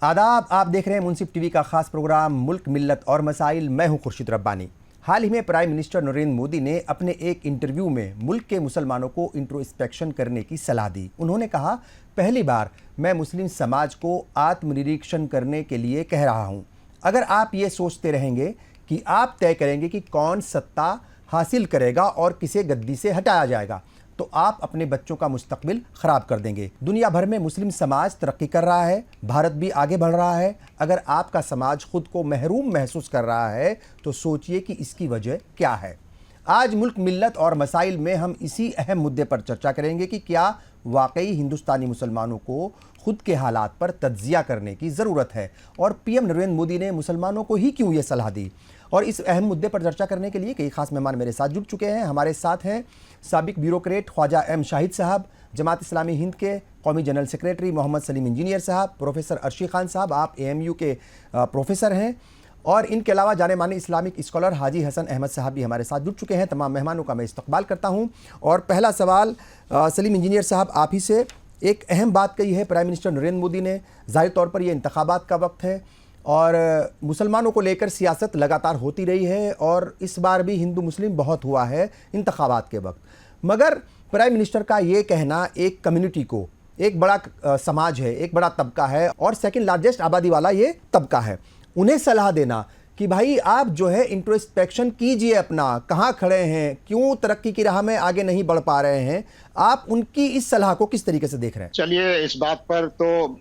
आदाब, आप देख रहे हैं मुंसिफ टीवी का खास प्रोग्राम मुल्क मिल्लत और मसाइल। मैं हूं खुर्शीद रब्बानी। हाल ही में प्राइम मिनिस्टर नरेंद्र मोदी ने अपने एक इंटरव्यू में मुल्क के मुसलमानों को इंट्रोस्पेक्शन करने की सलाह दी। उन्होंने कहा, पहली बार मैं मुस्लिम समाज को आत्मनिरीक्षण करने के लिए कह रहा हूं। अगर आप ये सोचते रहेंगे कि आप तय करेंगे कि कौन सत्ता हासिल करेगा और किसे गद्दी से हटाया जाएगा, तो आप अपने बच्चों का मुस्तकबिल ख़राब कर देंगे। दुनिया भर में मुस्लिम समाज तरक्की कर रहा है, भारत भी आगे बढ़ रहा है। अगर आपका समाज खुद को महरूम महसूस कर रहा है तो सोचिए कि इसकी वजह क्या है। आज मुल्क मिल्लत और मसाइल में हम इसी अहम मुद्दे पर चर्चा करेंगे कि क्या वाकई हिंदुस्तानी मुसलमानों को खुद के हालात पर तज्जिया करने की ज़रूरत है और पीएम नरेंद्र मोदी ने मुसलमानों को ही क्यों ये सलाह दी। और इस अहम मुद्दे पर चर्चा करने के लिए कई खास मेहमान मेरे साथ जुड़ चुके हैं। हमारे साथ हैं साबिक ब्यूरोक्रेट ख्वाजा एम शाहिद साहब, जमात इस्लामी हिंद के कौमी general secretary Mohammad Salim engineer साहब, प्रोफेसर अर्शी खान साहब, आप AMU के प्रोफेसर हैं, और इनके अलावा जाने माने इस्लामिक स्कॉलर हाजी हसन अहमद साहब भी हमारे साथ जुड़ चुके हैं। तमाम मेहमानों का मैं इस्तकबाल करता हूं। और पहला सवाल सलीम इंजीनियर साहब, आप ही से। एक अहम बात कही है प्राइम मिनिस्टर नरेंद्र मोदी ने, जाहिर तौर पर ये इंतखाबात का वक्त है और मुसलमानों को लेकर सियासत लगातार होती रही है और इस बार भी हिंदू मुस्लिम बहुत हुआ है इंतखाबात के वक्त। मगर प्राइम मिनिस्टर का ये कहना एक कम्युनिटी को, एक बड़ा समाज है, एक बड़ा तबका है और सेकंड लार्जेस्ट आबादी वाला ये तबका है, उन्हें सलाह देना कि भाई आप जो है इंट्रोस्पेक्शन कीजिए, अपना कहाँ खड़े हैं, क्यों तरक्की की राह में आगे नहीं बढ़ पा रहे हैं, आप उनकी इस सलाह को किस तरीके से देख रहे हैं? चलिए, इस बात पर तो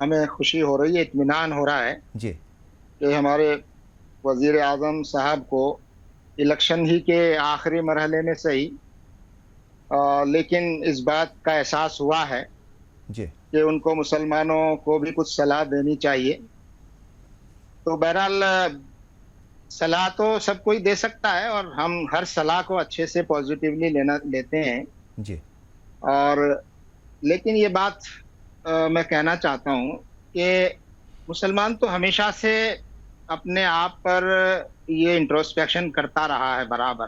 हमें खुशी हो रही है, इत्मीनान हो रहा है जी कि हमारे वजीर आजम साहब को इलेक्शन ही के आखिरी मरहले में सही लेकिन इस बात का एहसास हुआ है जी कि उनको मुसलमानों को भी कुछ सलाह देनी चाहिए। तो बहरहाल सलाह तो सब कोई दे सकता है और हम हर सलाह को अच्छे से पॉजिटिवली लेते हैं जी। और लेकिन ये बात मैं कहना चाहता हूँ कि मुसलमान तो हमेशा से अपने आप पर ये इंट्रोस्पेक्शन करता रहा है बराबर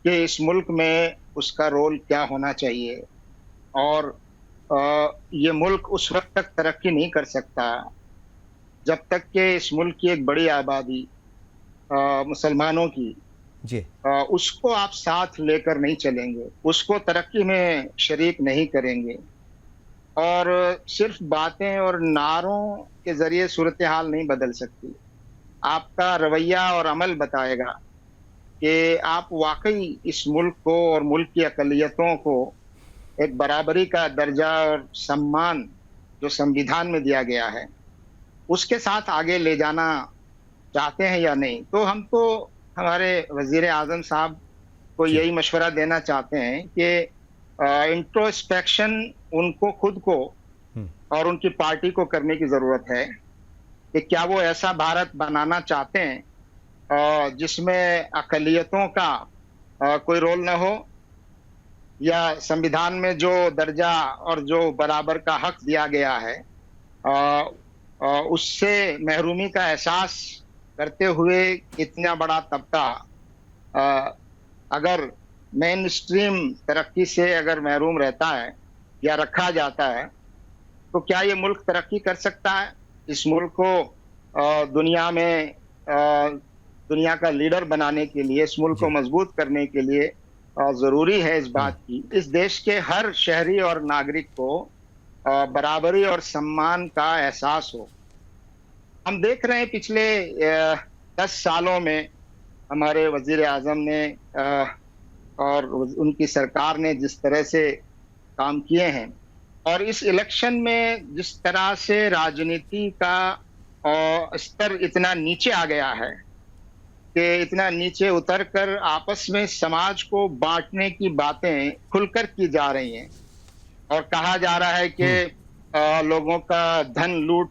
कि इस मुल्क में उसका रोल क्या होना चाहिए और ये मुल्क उस वक्त तक तरक्की नहीं कर सकता जब तक कि इस मुल्क की एक बड़ी आबादी मुसलमानों की जी उसको आप साथ लेकर नहीं चलेंगे, उसको तरक्की में शरीक नहीं करेंगे और सिर्फ बातें और नारों के जरिए सूरत हाल नहीं बदल सकती। आपका रवैया और अमल बताएगा कि आप वाकई इस मुल्क को और मुल्क की अक़लियतों को एक बराबरी का दर्जा और सम्मान जो संविधान में दिया गया है उसके साथ आगे ले जाना चाहते हैं या नहीं। तो हम तो हमारे वजीर आजम साहब को यही मशवरा देना चाहते हैं कि इंट्रोस्पेक्शन उनको खुद को और उनकी पार्टी को करने की जरूरत है कि क्या वो ऐसा भारत बनाना चाहते हैं जिसमें अक़लियतों का कोई रोल न हो, या संविधान में जो दर्जा और जो बराबर का हक दिया गया है उससे महरूमी का एहसास करते हुए इतना बड़ा तबका अगर मेन स्ट्रीम तरक्की से अगर महरूम रहता है या रखा जाता है तो क्या ये मुल्क तरक्की कर सकता है? इस मुल्क को दुनिया में दुनिया का लीडर बनाने के लिए, इस मुल्क को मजबूत करने के लिए ज़रूरी है इस बात की इस देश के हर शहरी और नागरिक को बराबरी और सम्मान का एहसास हो। हम देख रहे हैं पिछले 10 सालों में हमारे वजीर आजम ने और उनकी सरकार ने जिस तरह से काम किए हैं और इस इलेक्शन में जिस तरह से राजनीति का स्तर इतना नीचे आ गया है कि इतना नीचे उतरकर आपस में समाज को बांटने की बातें खुलकर की जा रही हैं और कहा जा रहा है कि लोगों का धन लूट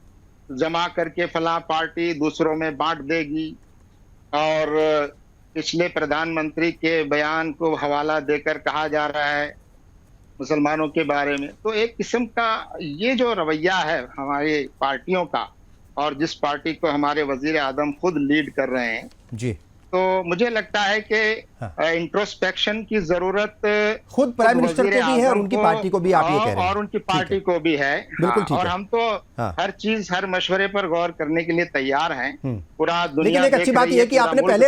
जमा करके फला पार्टी दूसरों में बांट देगी और पिछले प्रधानमंत्री के बयान को हवाला देकर कहा जा रहा है मुसलमानों के बारे में। तो एक किस्म का ये जो रवैया है हमारी पार्टियों का और जिस पार्टी को हमारे वजीर आजम खुद लीड कर रहे हैं जी, तो मुझे लगता है कि इंट्रोस्पेक्शन की जरूरत खुद प्राइम मिनिस्टर को भी है और उनकी पार्टी को भी, आप ये कह रहे हैं। और उनकी पार्टी को भी है। बिल्कुल ठीक और है। हम तो हर चीज, हर मशवरे पर गौर करने के लिए तैयार हैं। पूरा लेकिन दुनिया एक अच्छी बात यह है कि आपने पहले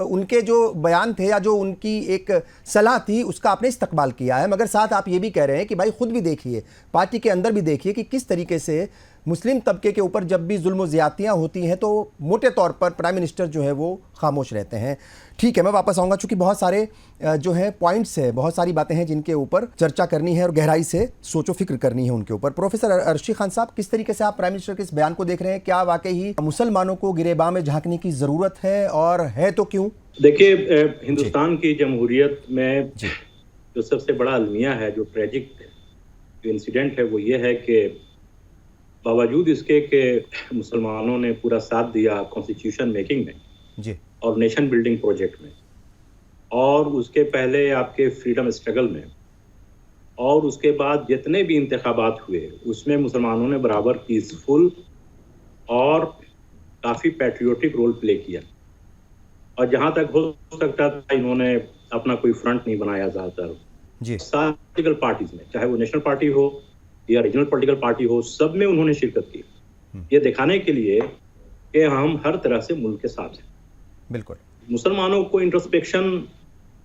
उनके जो बयान थे या जो उनकी एक सलाह थी उसका आपने इस्तकबाल किया है, मगर साथ आप ये भी कह रहे हैं कि भाई खुद भी देखिए, पार्टी के अंदर भी देखिए कि किस तरीके से मुस्लिम तबके के ऊपर जब भी जुल्म ज़्यादतियाँ होती हैं तो मोटे तौर पर प्राइम मिनिस्टर जो है वो खामोश रहते हैं। ठीक है, मैं वापस आऊँगा, चूँकि बहुत सारे जो है पॉइंट्स है, बहुत सारी बातें हैं जिनके ऊपर चर्चा करनी है और गहराई से सोचो फिक्र करनी है उनके ऊपर। प्रोफेसर अर्शी खान साहब, किस तरीके से आप प्राइम मिनिस्टर के इस बयान को देख रहे हैं? क्या वाकई ही मुसलमानों को गिरेबां में झांकने की ज़रूरत है, और है तो क्यों? देखिए, हिंदुस्तान की जमहूरियत में जो सबसे बड़ा अलमिया है, जो ट्रेजिक जो इंसिडेंट है, वो ये है कि बावजूद इसके कि मुसलमानों ने पूरा साथ दिया कॉन्स्टिट्यूशन मेकिंग में जी और नेशन बिल्डिंग प्रोजेक्ट में, और उसके पहले आपके फ्रीडम स्ट्रगल में, और उसके बाद जितने भी इंतखाबात हुए उसमें मुसलमानों ने बराबर पीसफुल और काफ़ी पैट्रियोटिक रोल प्ले किया। और जहाँ तक हो सकता था इन्होंने अपना कोई फ्रंट नहीं बनाया ज़्यादातर जी। सारी पॉलिटिकल पार्टीज में, चाहे वो नेशनल पार्टी हो या रीजनल पॉलिटिकल पार्टी हो, सब में उन्होंने शिरकत की, ये दिखाने के लिए कि हम हर तरह से मुल्क के साथ हैं। बिल्कुल। मुसलमानों को इंट्रोस्पेक्शन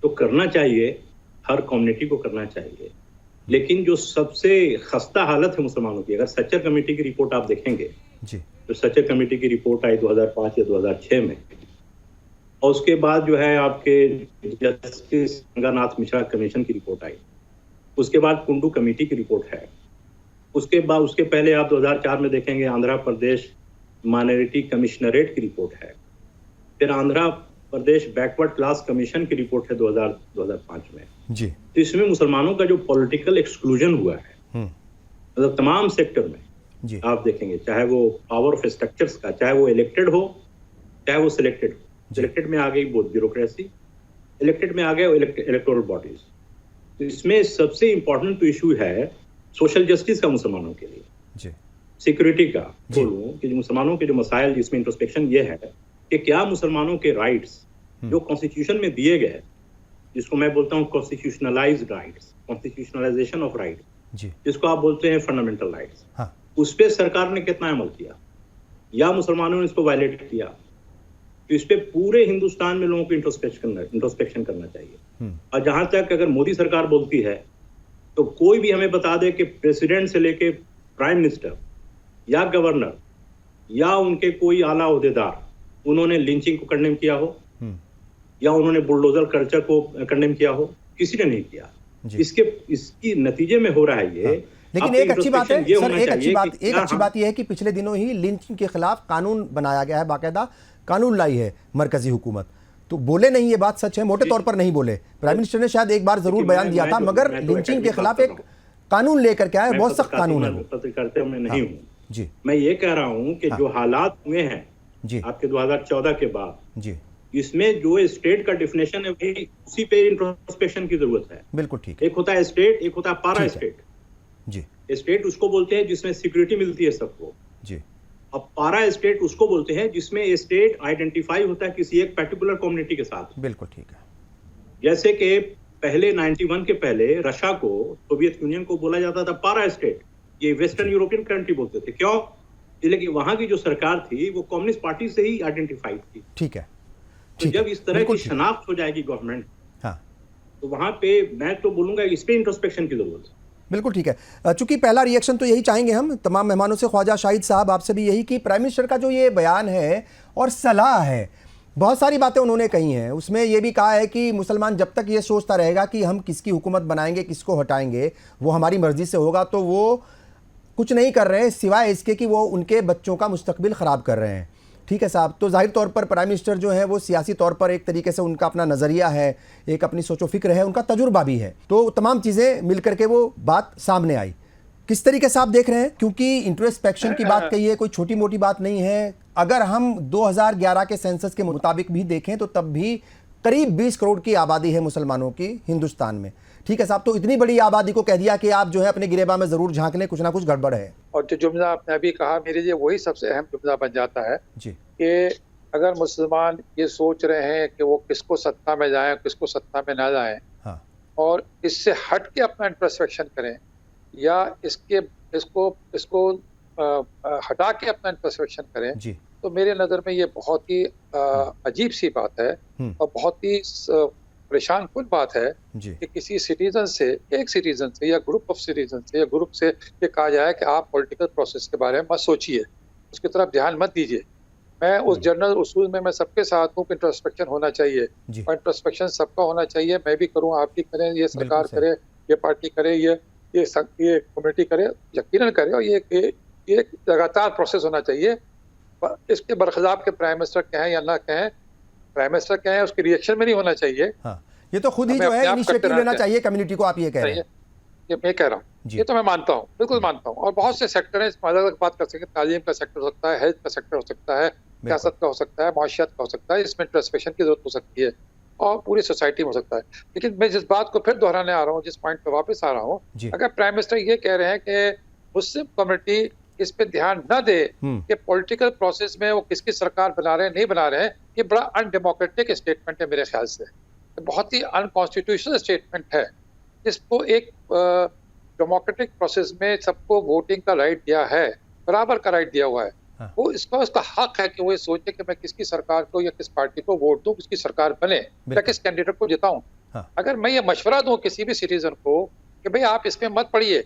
तो करना चाहिए, हर कम्युनिटी को करना चाहिए, लेकिन जो सबसे खस्ता हालत है मुसलमानों की, अगर सच्चर कमेटी की रिपोर्ट आप देखेंगे जी, तो सच्चर कमेटी की रिपोर्ट आई 2005 या 2006 में, और उसके बाद जो है आपके जस्टिस गंगानाथ मिश्रा कमीशन की रिपोर्ट आई, उसके बाद कुंडू कमेटी की रिपोर्ट है, उसके बाद उसके पहले आप 2004 में देखेंगे आंध्र प्रदेश माइनॉरिटी कमिश्नरेट की रिपोर्ट है, फिर Andhra Pradesh backward class commission की रिपोर्ट है 2005 में जी। तो इसमें मुसलमानों का जो पॉलिटिकल एक्सक्लूजन हुआ है, मतलब तमाम सेक्टर में जी। आप देखेंगे, चाहे वो पावर ऑफ स्ट्रक्चर्स का, चाहे वो इलेक्टेड हो चाहे वो सिलेक्टेड हो। सिलेक्टेड में आ गई बहुत ब्यूरोक्रेसी, इलेक्टेड में आ गए इलेक्टोरल बॉडीज। तो इसमें सबसे इंपॉर्टेंट तो इशू है सोशल जस्टिस का मुसलमानों के लिए जी। सिक्योरिटी का बोलूं कि मुसलमानों के जो मसाइल, जिसमें इंट्रोस्पेक्शन ये है कि क्या मुसलमानों के राइट्स जो कॉन्स्टिट्यूशन में दिए गए, जिसको मैं बोलता हूँ कॉन्स्टिट्यूशनलाइज्ड राइट्स, कॉन्स्टिट्यूशनलाइजेशन ऑफ राइट, जिसको आप बोलते हैं फंडामेंटल राइट्स, उस पर सरकार ने कितना अमल किया या मुसलमानों ने इसको वायलेट किया? तो इस पे पूरे हिंदुस्तान में लोगों को इंट्रोस्पेक्शन करना चाहिए। और जहां तक अगर मोदी सरकार बोलती है तो कोई भी हमें बता दे कि प्रेसिडेंट से लेके प्राइम मिनिस्टर या गवर्नर या उनके कोई आला ओहदेदार उन्होंने लिंचिंग को कंडेम किया हो या उन्होंने बुलडोजर कल्चर को कंडेम किया हो, किसी ने नहीं किया। इसकी नतीजे में हो रहा है ये। लेकिन एक अच्छी बात है सर, एक अच्छी बात यह है कि पिछले दिनों ही लिंचिंग के खिलाफ कानून बनाया गया है, बाकायदा कानून लाई है मरकजी हुकूमत। तो बोले नहीं, ये बात सच है, मोटे तौर पर नहीं बोले। प्राइम मिनिस्टर ने शायद एक बार जरूर बयान दिया था, मगर लिंचिंग के खिलाफ एक कानून लेकर के आए, बहुत सख्त कानून है। पत्रकारिता में नहीं हूँ जी, मैं ये कह रहा हूँ कि जो हालात हुए हैं जी आपके 2014 के बाद जी, इसमें जो स्टेट का डिफिनेशन है वही उसी पे इंट्रोस्पेक्शन की जरूरत है। बिल्कुल ठीक। एक होता है स्टेट, एक होता है पारा स्टेट जी। स्टेट उसको बोलते हैं जिसमें सिक्योरिटी मिलती है सबको जी। अब पारा स्टेट उसको बोलते हैं जिसमें स्टेट आइडेंटिफाई होता है किसी एक पर्टिकुलर कम्युनिटी के साथ। बिल्कुल ठीक है। जैसे कि पहले 91 के पहले रशिया को, सोवियत यूनियन को बोला जाता था पारा स्टेट, ये वेस्टर्न यूरोपियन कंट्री बोलते थे। क्यों? इसलिए कि वहां की जो सरकार थी वो कम्युनिस्ट पार्टी से ही आइडेंटिफाइड थी। ठीक है। तो जब इस तरह की शनाख्त हो जाएगी गवर्नमेंट, हाँ, तो वहां पे मैं तो बोलूंगा इस पे इंट्रोस्पेक्शन की जरूरत है। बिल्कुल ठीक है। चूंकि पहला रिएक्शन तो यही चाहेंगे हम तमाम मेहमानों से, ख्वाजा शाहिद साहब आपसे भी यही कि प्राइम मिनिस्टर का जो ये बयान है और सलाह है, बहुत सारी बातें उन्होंने कही हैं, उसमें ये भी कहा है कि मुसलमान जब तक ये सोचता रहेगा कि हम किसकी हुकूमत बनाएंगे, किसको हटाएंगे, वो हमारी मर्जी से होगा, तो वो कुछ नहीं कर रहे हैं सिवाय इसके कि वो उनके बच्चों का मुस्तकबिल ख़राब कर रहे हैं। ठीक है साहब, तो जाहिर तौर पर प्राइम मिनिस्टर जो है वो सियासी तौर पर एक तरीके से उनका अपना नज़रिया है, एक अपनी सोचो फिक्र है, उनका तजुर्बा भी है, तो तमाम चीज़ें मिल करके वो बात सामने आई। किस तरीके से आप देख रहे हैं? क्योंकि इंट्रोस्पेक्शन की बात कही है, कोई छोटी मोटी बात नहीं है। अगर हम 2011 के सेंसस के मुताबिक भी देखें तो तब भी करीब 20 करोड़ की आबादी है मुसलमानों की हिंदुस्तान में। ठीक है साहब, तो इतनी बड़ी आबादी को कह दिया कि आप जो है अपने गिरेबा में जरूर झांक लें, कुछ ना कुछ गड़बड़ है। और जो जुमला आपने अभी कहा मेरे लिए वही सबसे अहम जुमला बन जाता है जी, कि अगर मुसलमान ये सोच रहे हैं कि वो किसको सत्ता में जाएं, किसको सत्ता में ना जाएं, हाँ, और इससे हट के अपना इंट्रोस्पेक्शन करें या इसको इसको हटा के अपना इंट्रोस्पेक्शन करें, जी, तो मेरे नज़र में ये बहुत ही अजीब सी बात है और बहुत ही परेशान कुन बात है जी, कि किसी सिटीजन से, एक सिटीजन से या ग्रुप ऑफ सिटीजन से या ग्रुप से ये कहा जाए कि आप पॉलिटिकल प्रोसेस के बारे में मत सोचिए, उसकी तरफ ध्यान मत दीजिए। मैं उस जनरल उसूल में मैं सबके साथ हूँ कि इंट्रोस्पेक्शन होना चाहिए जी, और इंट्रोस्पेक्शन सबका होना चाहिए। मैं भी करूँ, आप भी करें, ये सरकार बिल्कुल सही। करे, ये पार्टी करे, ये कम्युनिटी करे, यकीनन करे, और ये एक लगातार प्रोसेस होना चाहिए। इसके बरखिलाफ के प्राइम मिनिस्टर कहें या ना कहें, प्राइम मिनिस्टर कहें, उसके रिएक्शन में नहीं होना चाहिए। हाँ, ये तो खुद ही हमें जो है अपने आप इनिशिएटिव करते लेना रहते चाहिए कम्युनिटी को, आप ये कह रहे हैं। ये मैं कह रहा हूँ, जी। ये तो मैं मानता हूँ, बिल्कुल मानता हूँ। और बहुत से सेक्टर हैं, इसमें अलग अलग बात कर सकते हैं। तालीम का सेक्टर हो सकता है, हेल्थ का सेक्टर हो सकता है, सियासत का हो सकता है, माशियत का हो सकता है, इसमें इंट्रोस्पेक्शन की जरूरत हो सकती है और पूरी सोसाइटी में हो सकता है। लेकिन मैं जिस बात को फिर दोहराने आ रहा हूँ, जिस पॉइंट पे वापस आ रहा हूँ, जी। अगर प्राइम मिनिस्टर ये कह रहे हैं कि मुस्लिम कम्युनिटी इस पे ध्यान न दे कि पॉलिटिकल प्रोसेस में वो किसकी सरकार बना रहे हैं, नहीं बना रहे हैं, ये बड़ा अनडेमोक्रेटिक स्टेटमेंट है मेरे ख्याल से। बहुत ही अनकॉन्स्टिट्यूशनल स्टेटमेंट है। इसको एक डेमोक्रेटिक प्रोसेस में सबको वोटिंग का राइट दिया है, बराबर का राइट दिया हुआ है। हाँ। वो उसका हक है कि वो ये सोचे कि मैं किसकी सरकार को या किस पार्टी को वोट दूं, किसकी सरकार बने या किस कैंडिडेट को जिताऊं। हाँ। अगर मैं ये मशवरा दूं किसी भी सिटीजन को कि भाई आप इसमें मत पड़िए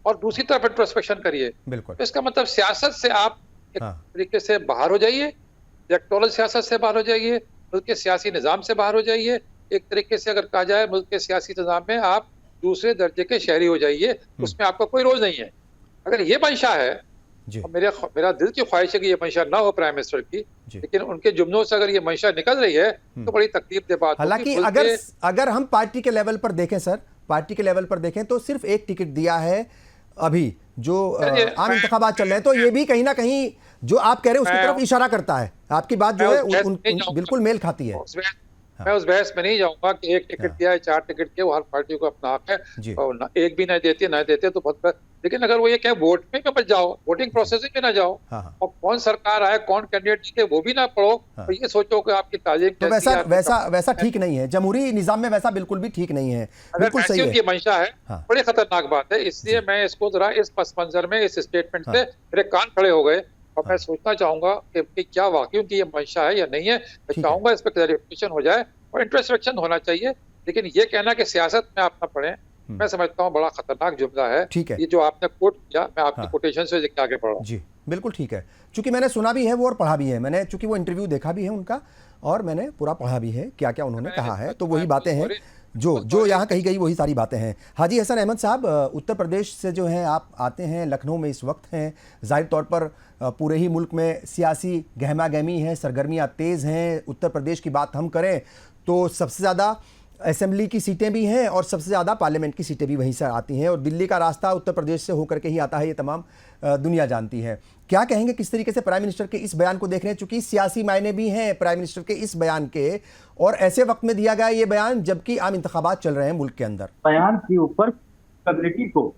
और दूसरी तरफ इंट्रोस्पेक्शन करिए, बिल्कुल। तो इसका मतलब सियासत से आप एक हाँ। तरीके से बाहर हो जाइए, इलेक्टोरल सियासत से बाहर हो जाइए, मुल्क के सियासी निज़ाम से बाहर हो जाइए। एक तरीके से अगर कहा जाए, मुल्क के सियासी निज़ाम में आप दूसरे दर्जे के शहरी हो जाइए, उसमें आपका कोई रोज नहीं है। अगर ये मंशा है, जी, और मेरा दिल की ख्वाहिश है कि ये मंशा ना हो प्राइम मिनिस्टर की, जी। लेकिन उनके जुमलों से अगर ये मंशा निकल रही है तो बड़ी तकलीफ दे बात होगी। हालांकि मुल्क अगर के- अगर हम पार्टी के लेवल पर देखें सर, पार्टी के लेवल पर देखें तो सिर्फ एक टिकट दिया है अभी जो चलिए, आम मैं- इंतखाबात चल रहे हैं, तो ये भी कहीं ना कहीं जो आप कह रहे हैं उसकी मैं- तरफ इशारा करता है। आपकी बात जो मैं है उस बहस में नहीं जाऊंगा। बिल्कुल मेल खाती है। मैं उस बहस में नहीं जाऊंगा कि एक टिकट हाँ। दिया है, 4 टिकट दिए, वो हर पार्टी को अपना हक जी। है, और एक भी नहीं देती ना देते तो बहुत। लेकिन अगर वो ये कहे वोट में मत जाओ, वोटिंग प्रोसेसिंग में ना जाओ, हाँ, हाँ। और कौन सरकार आए, कौन कैंडिडेट जीते, वो भी ना पढ़ो, हाँ। और ये सोचो कि आपकी तालीम तो कैसी है, आपकी वैसा ठीक नहीं है, जमहूरी निजाम में वैसा बिल्कुल भी ठीक नहीं है। अगर बिल्कुल ऐसी सही उनकी है। मंशा है, हाँ। बड़ी खतरनाक बात है। इसलिए मैं इसको जरा इस पस मंजर में, इस स्टेटमेंट से मेरे कान खड़े हो गए, और मैं सोचना चाहूंगा कि क्या वाकई उनकी ये मंशा है या नहीं है। मैं ठीक है। चाहूंगा इस पर क्लैरिफिकेशन हो जाए और इंट्रोस्पेक्शन होना चाहिए। लेकिन ये कहना कि सियासत में आप ना पढ़ें, मैं समझता हूँ बड़ा खतरनाक जुमला है। ठीक है। ये जो आपने कोट किया, मैं आपकी हाँ। कोटेशन से आगे पढ़ रहा हूँ। जी, बिल्कुल ठीक है। चूंकि मैंने सुना भी है वो और पढ़ा भी है, मैंने चूंकि वो इंटरव्यू देखा भी है उनका, और मैंने पूरा पढ़ा भी है क्या क्या उन्होंने कहा है, तो वही बातें हैं जो यहाँ कही गई, वही सारी बातें हैं। हाजी हसन अहमद साहब, उत्तर प्रदेश से जो हैं आप आते हैं, लखनऊ में इस वक्त हैं, जाहिर तौर पर पूरे ही मुल्क में सियासी गहमा गहमी है, सरगर्मियाँ तेज़ हैं। उत्तर प्रदेश की बात हम करें तो सबसे ज़्यादा असेंबली की सीटें भी हैं और सबसे ज़्यादा पार्लियामेंट की सीटें भी वहीं से आती हैं, और दिल्ली का रास्ता उत्तर प्रदेश से होकर के ही आता है, ये तमाम दुनिया जानती है। क्या कहेंगे, किस तरीके से प्राइम मिनिस्टर के इस बयान को देख रहे हैं, चूंकि सियासी मायने भी हैं प्राइम मिनिस्टर के इस बयान के, और ऐसे वक्त में दिया गया ये बयान जबकि आम इंतखाबात चल रहे हैं मुल्क के अंदर। बयान के ऊपर कम्युनिटी को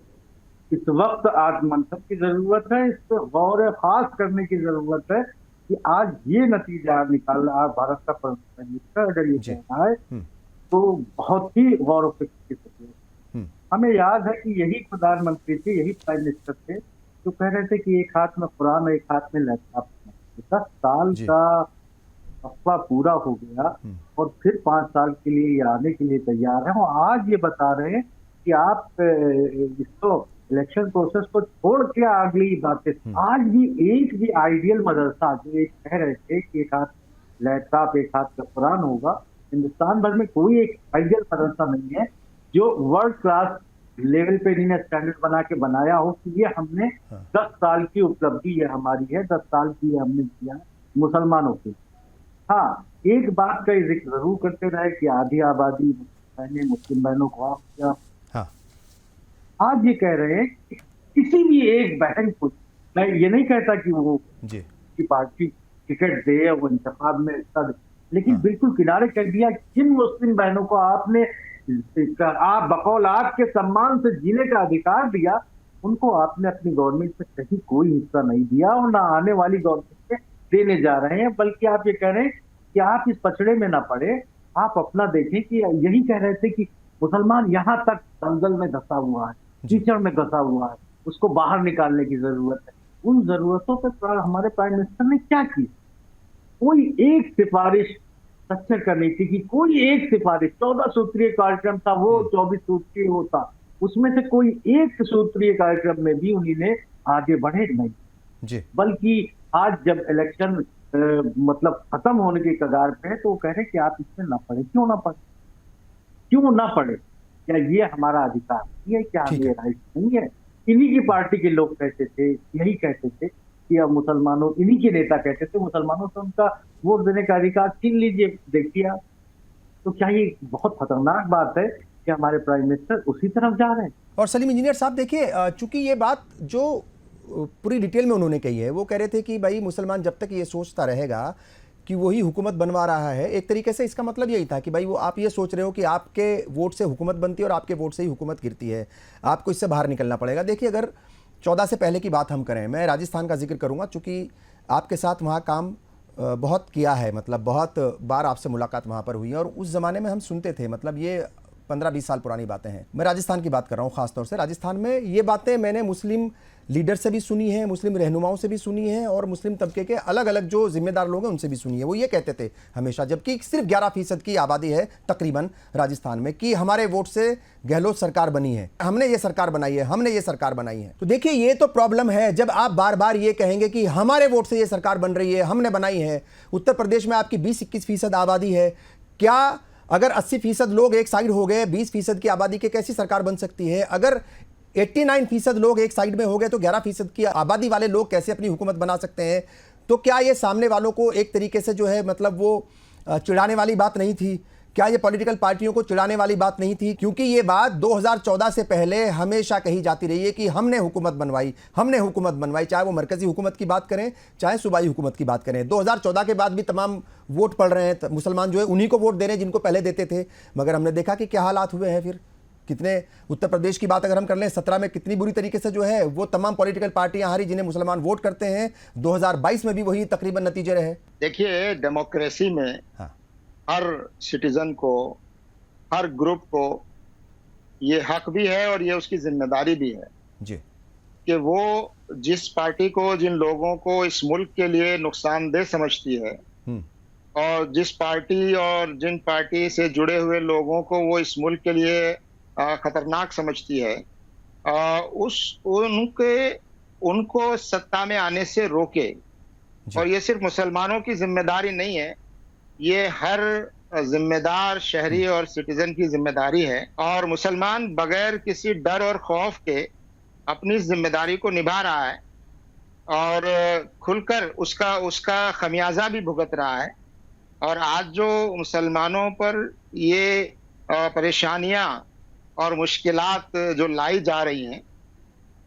इस वक्त आत्ममंथन की जरूरत है, इस पर गौर खास करने की जरूरत है कि आज ये नतीजा निकाल रहा भारत का प्राइम मिनिस्टर अगर ये कहना है तो बहुत ही गौरव की जरूरत है। हमें याद है कि यही प्रधानमंत्री थे, यही प्राइम मिनिस्टर थे जो कह रहे थे कि एक हाथ में कुरान एक हाथ में लैपटॉप। 10 साल का सफा पूरा हो गया और फिर 5 साल के लिए ये आने के लिए तैयार है, और आज ये बता रहे हैं कि आप इसको इलेक्शन प्रोसेस को छोड़ के अगली बातें। आज भी एक भी आइडियल मदरसा जो एक कह रहे थे कि एक हाथ लैपटॉप एक हाथ का कुरान होगा, हिंदुस्तान भर में कोई एक आइडियल मदरसा नहीं है जो वर्ल्ड क्लास लेवल पे इन्हें स्टैंडर्ड बना के बनाया हो कि ये हमने 10 साल की उपलब्धि ये हमारी है, 10 साल की हमने किया मुसलमानों की। हाँ, एक बात का जिक्र जरूर करते रहे कि आधी आबादी मुस्लिम बहनों को आप किया। हाँ। आज ये कह रहे हैं कि किसी भी एक बहन को, मैं ये नहीं कहता कि वो की पार्टी टिकट दे या वो इंतखाब में हिस्सा दे, लेकिन बिल्कुल किनारे कर दिया। जिन मुस्लिम बहनों को आपने आप बकौल आपके सम्मान से जीने का अधिकार दिया, उनको आपने अपनी गवर्नमेंट में कहीं कोई हिस्सा नहीं दिया, और ना आने वाली गवर्नमेंट में देने जा रहे हैं, बल्कि आप ये कह रहे हैं कि आप इस पचड़े में ना पड़े, आप अपना देखें कि यही कह रहे थे कि मुसलमान यहाँ तक दलदल में धंसा हुआ है, कीचड़ में धंसा हुआ है, उसको बाहर निकालने की जरूरत है। उन जरूरतों पर हमारे प्राइम मिनिस्टर ने क्या की? कोई एक सिफारिश स्ट्रक्चर करनी थी कि कोई एक सिफारिश, 14 सूत्रीय कार्यक्रम था वो, 24 सूत्रीय होता, उसमें से कोई एक सूत्रीय कार्यक्रम में भी उन्होंने आगे बढ़े नहीं जी। बल्कि आज जब इलेक्शन मतलब खत्म होने के कगार पे है तो वो कह रहे हैं कि आप इसमें ना पड़े। क्यों ना पड़े? क्यों ना पड़े? क्या ये हमारा अधिकार नहीं है? क्या हमें राइट नहीं है? इन्हीं की पार्टी के लोग कहते थे, यही कहते थे कि अब मुसलमानों, इन्हीं के नेता कहते थे मुसलमानों से उनका वोट देने का अधिकार छीन लीजिए। देखिए आप, तो क्या ये बहुत खतरनाक बात है कि हमारे प्राइम मिनिस्टर उसी तरफ जा रहे हैं? और सलीम इंजीनियर साहब देखिए, चूंकि ये बात जो पूरी डिटेल में उन्होंने कही है, वो कह रहे थे कि भाई मुसलमान जब तक ये सोचता रहेगा कि वही हुकूमत बनवा रहा है, एक तरीके से इसका मतलब यही था कि भाई वो आप ये सोच रहे हो कि आपके वोट से हुकूमत बनती है और आपके वोट से ही हुकूमत गिरती है, आपको इससे बाहर निकलना पड़ेगा। देखिए, अगर 14 से पहले की बात हम करें, मैं राजस्थान का जिक्र करूंगा चूँकि आपके साथ वहाँ काम बहुत किया है, मतलब बहुत बार आपसे मुलाकात वहाँ पर हुई है और उस ज़माने में हम सुनते थे, मतलब ये 15-20 साल पुरानी बातें हैं। मैं राजस्थान की बात कर रहा हूँ ख़ासतौर से। राजस्थान में ये बातें मैंने मुस्लिम लीडर से भी सुनी है, मुस्लिम रहनुमाओं से भी सुनी है और मुस्लिम तबके के अलग अलग जो जिम्मेदार लोग हैं उनसे भी सुनी है। वो ये कहते थे हमेशा, जबकि सिर्फ 11% की आबादी है तकरीबन राजस्थान में, कि हमारे वोट से गहलोत सरकार बनी है, हमने ये सरकार बनाई है, हमने ये सरकार बनाई है। तो देखिए, ये तो प्रॉब्लम है जब आप बार बार ये कहेंगे कि हमारे वोट से ये सरकार बन रही है, हमने बनाई है। उत्तर प्रदेश में आपकी 20-21% आबादी है। क्या अगर 80% लोग एक साइड हो गए, 20% की आबादी के कैसी सरकार बन सकती है? अगर 89% लोग एक साइड में हो गए तो 11% की आबादी वाले लोग कैसे अपनी हुकूमत बना सकते हैं? तो क्या ये सामने वालों को एक तरीके से जो है मतलब वो चिढ़ाने वाली बात नहीं थी? क्या ये पॉलिटिकल पार्टियों को चिढ़ाने वाली बात नहीं थी? क्योंकि ये बात 2014 से पहले हमेशा कही जाती रही है कि हमने हुकूमत बनवाई, हमने हुकूमत बनवाई, चाहे वो मरकजी हुकूमत की बात करें, चाहे सूबाई हुकूमत की बात करें। 2014 के बाद भी तमाम वोट पड़ रहे हैं, मुसलमान जो है उन्हीं को वोट दे रहे हैं जिनको पहले देते थे, मगर हमने देखा कि क्या हालात हुए हैं। फिर कितने, उत्तर प्रदेश की बात अगर हम कर लें, 17 में कितनी बुरी तरीके से जो है वो तमाम पॉलिटिकल पार्टियां हारी जिन्हें मुसलमान वोट करते हैं। 2022 में भी वही तकरीबन नतीजे रहे। देखिए, डेमोक्रेसी में हर सिटीजन को, हर ग्रुप को ये हक भी है और ये उसकी जिम्मेदारी भी है जी कि वो जिस पार्टी को, जिन लोगों को इस मुल्क के लिए नुकसानदेह समझती है और जिस पार्टी और जिन पार्टी से जुड़े हुए लोगों को वो इस मुल्क के लिए खतरनाक समझती है, उनको सत्ता में आने से रोके। और ये सिर्फ मुसलमानों की जिम्मेदारी नहीं है, ये हर जिम्मेदार शहरी और सिटीजन की जिम्मेदारी है। और मुसलमान बगैर किसी डर और खौफ के अपनी जिम्मेदारी को निभा रहा है और खुलकर उसका खमियाजा भी भुगत रहा है। और आज जो मुसलमानों पर ये परेशानियां और मुश्किलात जो लाई जा रही हैं,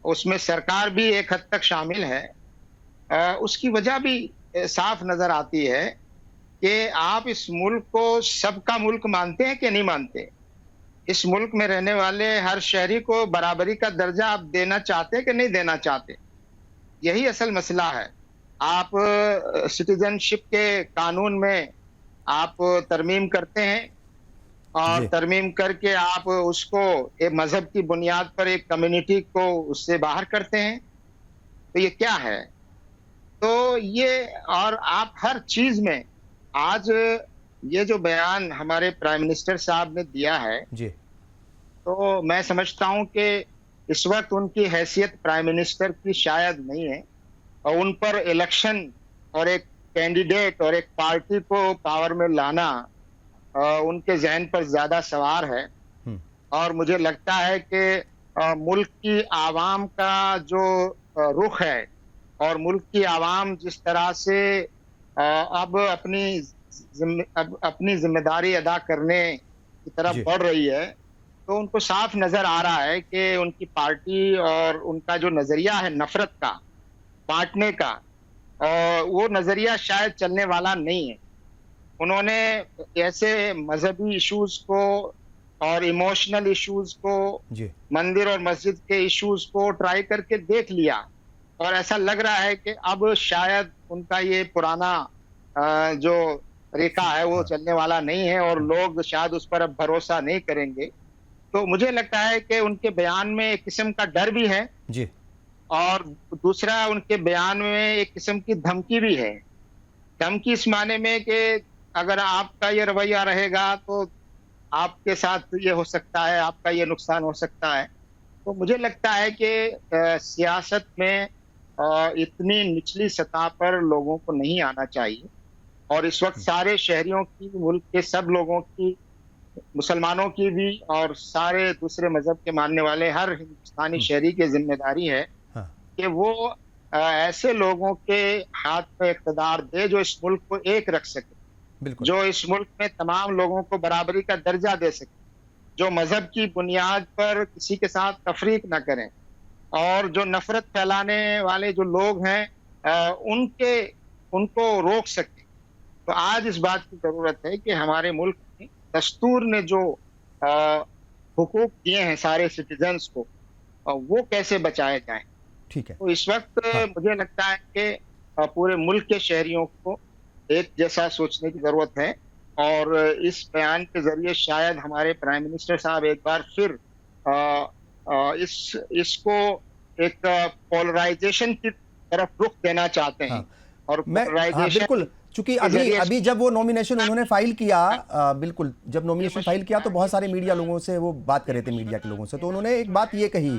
उसमें सरकार भी एक हद तक शामिल है। उसकी वजह भी साफ नजर आती है कि आप इस मुल्क को सबका मुल्क मानते हैं कि नहीं मानते। इस मुल्क में रहने वाले हर शहरी को बराबरी का दर्जा आप देना चाहते हैं कि नहीं देना चाहते? यही असल मसला है। आप सिटीजनशिप के कानून में आप तरमीम करते हैं और तरमीम करके आप उसको एक मजहब की बुनियाद पर एक कम्युनिटी को उससे बाहर करते हैं। तो ये क्या है? तो ये, और आप हर चीज में, आज ये जो बयान हमारे प्राइम मिनिस्टर साहब ने दिया है जी, तो मैं समझता हूं कि इस वक्त उनकी हैसियत प्राइम मिनिस्टर की शायद नहीं है और उन पर इलेक्शन और एक कैंडिडेट और एक पार्टी को पावर में लाना उनके जहन पर ज्यादा सवार है। और मुझे लगता है कि मुल्क की आवाम का जो रुख है और मुल्क की आवाम जिस तरह से अब अपनी जिम्मेदारी अदा करने की तरफ बढ़ रही है, तो उनको साफ नजर आ रहा है कि उनकी पार्टी और उनका जो नजरिया है नफरत का, बांटने का, वो नजरिया शायद चलने वाला नहीं है। उन्होंने ऐसे मजहबी इश्यूज को और इमोशनल इश्यूज को, मंदिर और मस्जिद के इश्यूज को ट्राई करके देख लिया और ऐसा लग रहा है कि अब शायद उनका ये पुराना जो तरीका है वो चलने वाला नहीं है और लोग शायद उस पर अब भरोसा नहीं करेंगे। तो मुझे लगता है कि उनके बयान में एक किस्म का डर भी है जी। और दूसरा उनके बयान में एक किस्म की धमकी भी है। धमकी इस माने में कि अगर आपका ये रवैया रहेगा तो आपके साथ ये हो सकता है, आपका ये नुकसान हो सकता है। तो मुझे लगता है कि सियासत में इतनी निचली सतह पर लोगों को नहीं आना चाहिए और इस वक्त सारे शहरियों की, मुल्क के सब लोगों की, मुसलमानों की भी और सारे दूसरे मजहब के मानने वाले हर हिंदुस्तानी शहरी की जिम्मेदारी है कि वो ऐसे लोगों के हाथ में इक़्तिदार दे जो इस मुल्क को एक रख सके, जो इस मुल्क में तमाम लोगों को बराबरी का दर्जा दे सके, जो मजहब की बुनियाद पर किसी के साथ तफरीक न करें और जो नफरत फैलाने वाले जो लोग हैं उनको रोक सके। तो आज इस बात की जरूरत है कि हमारे मुल्क में दस्तूर ने जो हुकूक दिए हैं सारे सिटीजन्स को, वो कैसे बचाए जाएं। ठीक है। तो इस वक्त मुझे लगता है कि पूरे मुल्क के शहरियों को एक जैसा सोचने की जरूरत है और इस बयान के जरिए शायद हमारे प्राइम मिनिस्टर साहब एक बार फिर इसको एक पोलराइजेशन की तरफ रुख देना चाहते हैं। और बिल्कुल, चूंकि अभी जब वो नॉमिनेशन उन्होंने फाइल किया, बिल्कुल जब नॉमिनेशन फाइल किया तो बहुत सारे मीडिया लोगों से वो बात कर रहे थे, मीडिया के लोगों से, तो उन्होंने एक बात ये कही,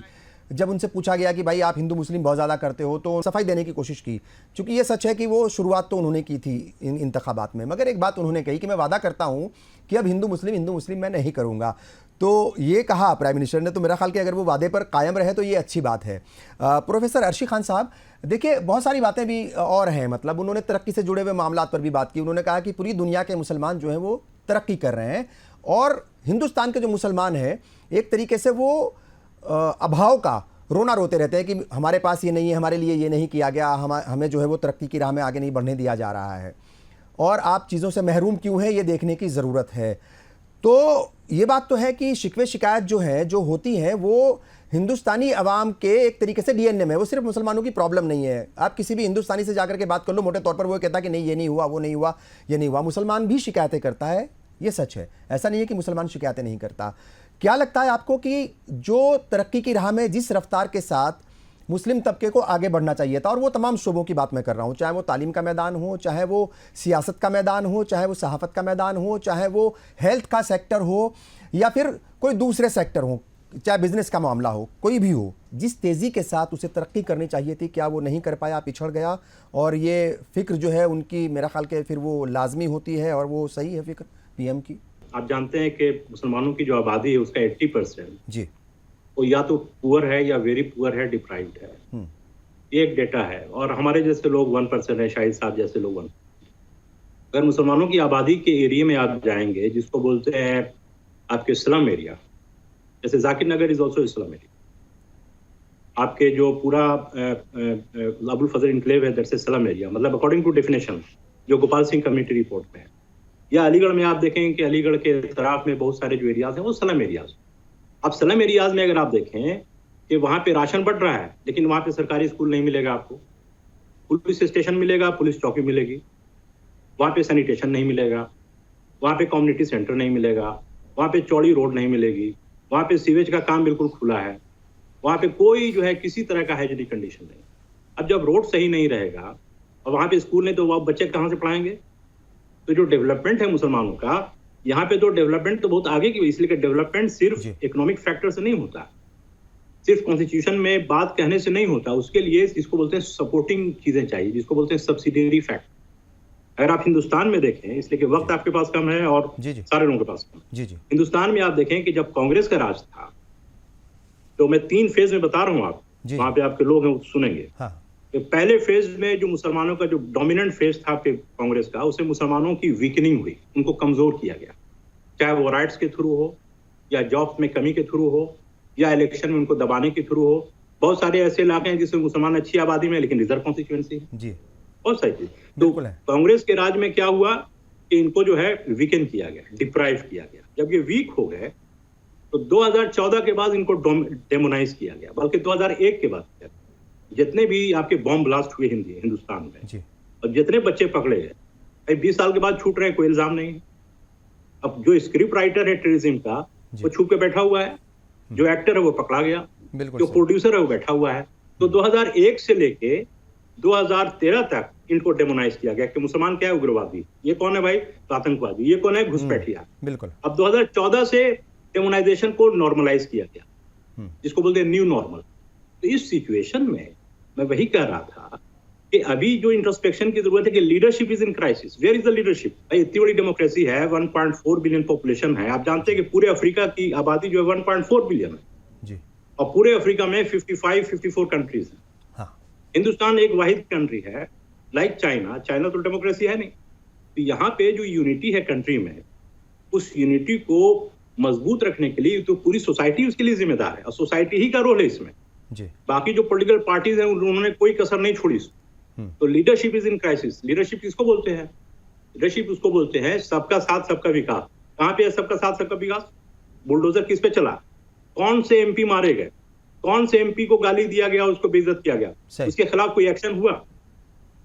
जब उनसे पूछा गया कि भाई आप हिंदू मुस्लिम बहुत ज़्यादा करते हो, तो सफाई देने की कोशिश की। चूंकि ये सच है कि वो शुरुआत तो उन्होंने की थी इन इंतखाबात में, मगर एक बात उन्होंने कही कि मैं वादा करता हूँ कि अब हिंदू मुस्लिम मैं नहीं करूँगा। तो ये कहा प्राइम मिनिस्टर ने, तो मेरा ख्याल कि अगर वो वादे पर कायम रहे तो ये अच्छी बात है। प्रोफेसर अर्शी खान साहब, देखिए बहुत सारी बातें भी और हैं, मतलब उन्होंने तरक्की से जुड़े हुए मामलात पर भी बात की। उन्होंने कहा कि पूरी दुनिया के मुसलमान जो हैं वो तरक्की कर रहे हैं और हिंदुस्तान के जो मुसलमान हैं एक तरीके से वो अभाव का रोना रोते रहते हैं कि हमारे पास ये नहीं है, हमारे लिए ये नहीं किया गया, हमें जो है वो तरक्की की राह में आगे नहीं बढ़ने दिया जा रहा है और आप चीज़ों से महरूम क्यों हैं, ये देखने की ज़रूरत है। तो ये बात तो है कि शिकवे शिकायत जो है, जो होती हैं, वो हिंदुस्तानी अवाम के एक तरीके से डीएनए में, वो सिर्फ मुसलमानों की प्रॉब्लम नहीं है। आप किसी भी हिंदुस्तानी से जाकर के बात कर लो, मोटे तौर पर वो कहता है कि नहीं ये नहीं हुआ, वो नहीं हुआ, ये नहीं हुआ। मुसलमान भी शिकायतें करता है, ये सच है, ऐसा नहीं है कि मुसलमान शिकायतें नहीं करता। क्या लगता है आपको कि जो तरक्की की राह में जिस रफ्तार के साथ मुस्लिम तबके को आगे बढ़ना चाहिए था, और वो तमाम शोबों की बात मैं कर रहा हूँ, चाहे वो तालीम का मैदान हो, चाहे वो सियासत का मैदान हो, चाहे वो सहाफ़त का मैदान हो, चाहे वो हेल्थ का सेक्टर हो या फिर कोई दूसरे सेक्टर हो, चाहे बिजनेस का मामला हो, कोई भी हो, जिस तेज़ी के साथ उसे तरक्की करनी चाहिए थी, क्या वो नहीं कर पाया, पिछड़ गया? और ये फ़िक्र जो है उनकी, मेरा ख्याल के फिर वो लाजमी होती है और वो सही है फ़िक्र पीएम की। आप जानते हैं कि मुसलमानों की जो आबादी है उसका 80% जी वो या तो पुअर है या वेरी पुअर है, डिप्राइव्ड है। ये एक डेटा है। और हमारे जैसे लोग 1% है, शाहिद साहब जैसे लोग 1%। अगर मुसलमानों की आबादी के एरिया में आप जाएंगे, जिसको बोलते हैं आपके स्लम एरिया, जैसे जाकिर नगर इज ऑल्सो स्लम एरिया, आपके जो पूरा अबुल फजल इनक्लेव है दैट्स ए स्लम एरिया, मतलब अकॉर्डिंग टू डेफिनेशन जो गोपाल सिंह कम्युनिटी रिपोर्ट में है। या अलीगढ़ में आप देखें कि अलीगढ़ के तराफ में बहुत सारे जो एरियाज हैं वो स्लम एरियाज। अब स्लम एरियाज में अगर आप देखें कि वहाँ पे राशन बढ़ रहा है, लेकिन वहाँ पे सरकारी स्कूल नहीं मिलेगा आपको, पुलिस स्टेशन मिलेगा, पुलिस चौकी मिलेगी, वहाँ पे सैनिटेशन नहीं मिलेगा, वहाँ पे कम्युनिटी सेंटर नहीं मिलेगा, वहाँ पे चौड़ी रोड नहीं मिलेगी, वहाँ पे सीवेज का काम बिल्कुल खुला है, वहाँ पे कोई जो है किसी तरह का हाइजीनिक कंडीशन नहीं। अब जब रोड सही नहीं रहेगा और वहाँ पे स्कूल नहीं, तो वह बच्चे कहाँ से पढ़ाएंगे? तो जो डेवलपमेंट है मुसलमानों का, यहाँ पे तो डेवलपमेंट तो बहुत आगे की, इसलिए कि डेवलपमेंट सिर्फ इकोनॉमिक फैक्टर से नहीं होता, सिर्फ कॉन्स्टिट्यूशन में बात कहने से नहीं होता, उसके लिए जिसको बोलते हैं सपोर्टिंग चीजें चाहिए, जिसको बोलते हैं सब्सिडियरी फैक्टर। अगर आप हिंदुस्तान में देखें, इसलिए कि वक्त आपके पास कम है और सारे लोगों के पास कम है, हिंदुस्तान में आप देखें कि जब कांग्रेस का राज था, तो मैं 3 फेज में बता रहा हूँ आप, वहां पे आपके लोग हैं वो सुनेंगे। पहले फेज में जो मुसलमानों का जो डोमिनेंट फेज था कांग्रेस का, उससे मुसलमानों की वीकनिंग हुई, उनको कमजोर किया गया, चाहे वो राइट्स के थ्रू हो या जॉब्स में कमी के थ्रू हो या इलेक्शन में उनको दबाने के थ्रू हो। बहुत सारे ऐसे इलाके हैं जिसमें मुसलमान अच्छी आबादी में, लेकिन रिजर्व कॉन्स्टिट्यूएंसी है, बहुत सारी चीज। तो कांग्रेस के राज में क्या हुआ कि इनको जो है वीकन किया गया, डिप्राइव किया गया। जब ये वीक हो गए तो 2014 के बाद इनको डेमोनाइज किया गया, बल्कि 2001 के बाद जितने भी आपके बॉम्ब ब्लास्ट हुए हिंदुस्तान में, और जितने बच्चे पकड़े गए भाई 20 साल के बाद छूट रहे हैं, कोई इल्जाम नहीं है। अब जो स्क्रिप्ट राइटर है टेररिज्म का वो छुप के बैठा हुआ है, जो एक्टर है वो पकड़ा गया, जो प्रोड्यूसर है वो बैठा हुआ है। तो 2001 से लेके 2013 तक इनको डेमोनाइज किया गया कि मुसलमान क्या है, उग्रवादी। ये कौन है भाई, तो आतंकवादी। ये कौन है, घुसपैठिया। बिल्कुल। अब 2014 से डेमोनाइजेशन को नॉर्मलाइज किया गया, जिसको बोलते हैं न्यू नॉर्मल। तो इस सिचुएशन में मैं वही कह रहा था कि अभी जो इंट्रोस्पेक्शन की जरूरत है कि leadership is in crisis. Where is the leadership? भाई इतनी बड़ी डेमोक्रेसी है, 1.4 बिलियन पॉपुलेशन है। आप जानते हैं कि पूरे अफ्रीका की आबादी जो है 1.4 बिलियन है जी, और पूरे अफ्रीका में 54 कंट्रीज हैं। हाँ। हिंदुस्तान एक वाहिद कंट्री है, लाइक चाइना। चाइना तो डेमोक्रेसी है नहीं। तो यहाँ पे जो यूनिटी है कंट्री में, उस यूनिटी को मजबूत रखने के लिए तो पूरी सोसाइटी उसके लिए जिम्मेदार है, और सोसाइटी ही का रोल है इसमें जी। बाकी जो पॉलिटिकल पार्टीज हैं उन्होंने कोई कसर नहीं छोड़ी। तो leadership is in crisis. Leadership किसको बोलते हैं? लीडरशिप उसको बोलते हैं सबका साथ सबका विकास। कहाँ पे है सबका साथ सबका विकास? बुलडोजर किस पे चला? कौन से एमपी मारे गए? कौन से एमपी को गाली दिया गया, उसको बेइज्जत किया गया? उसके खिलाफ कोई एक्शन हुआ?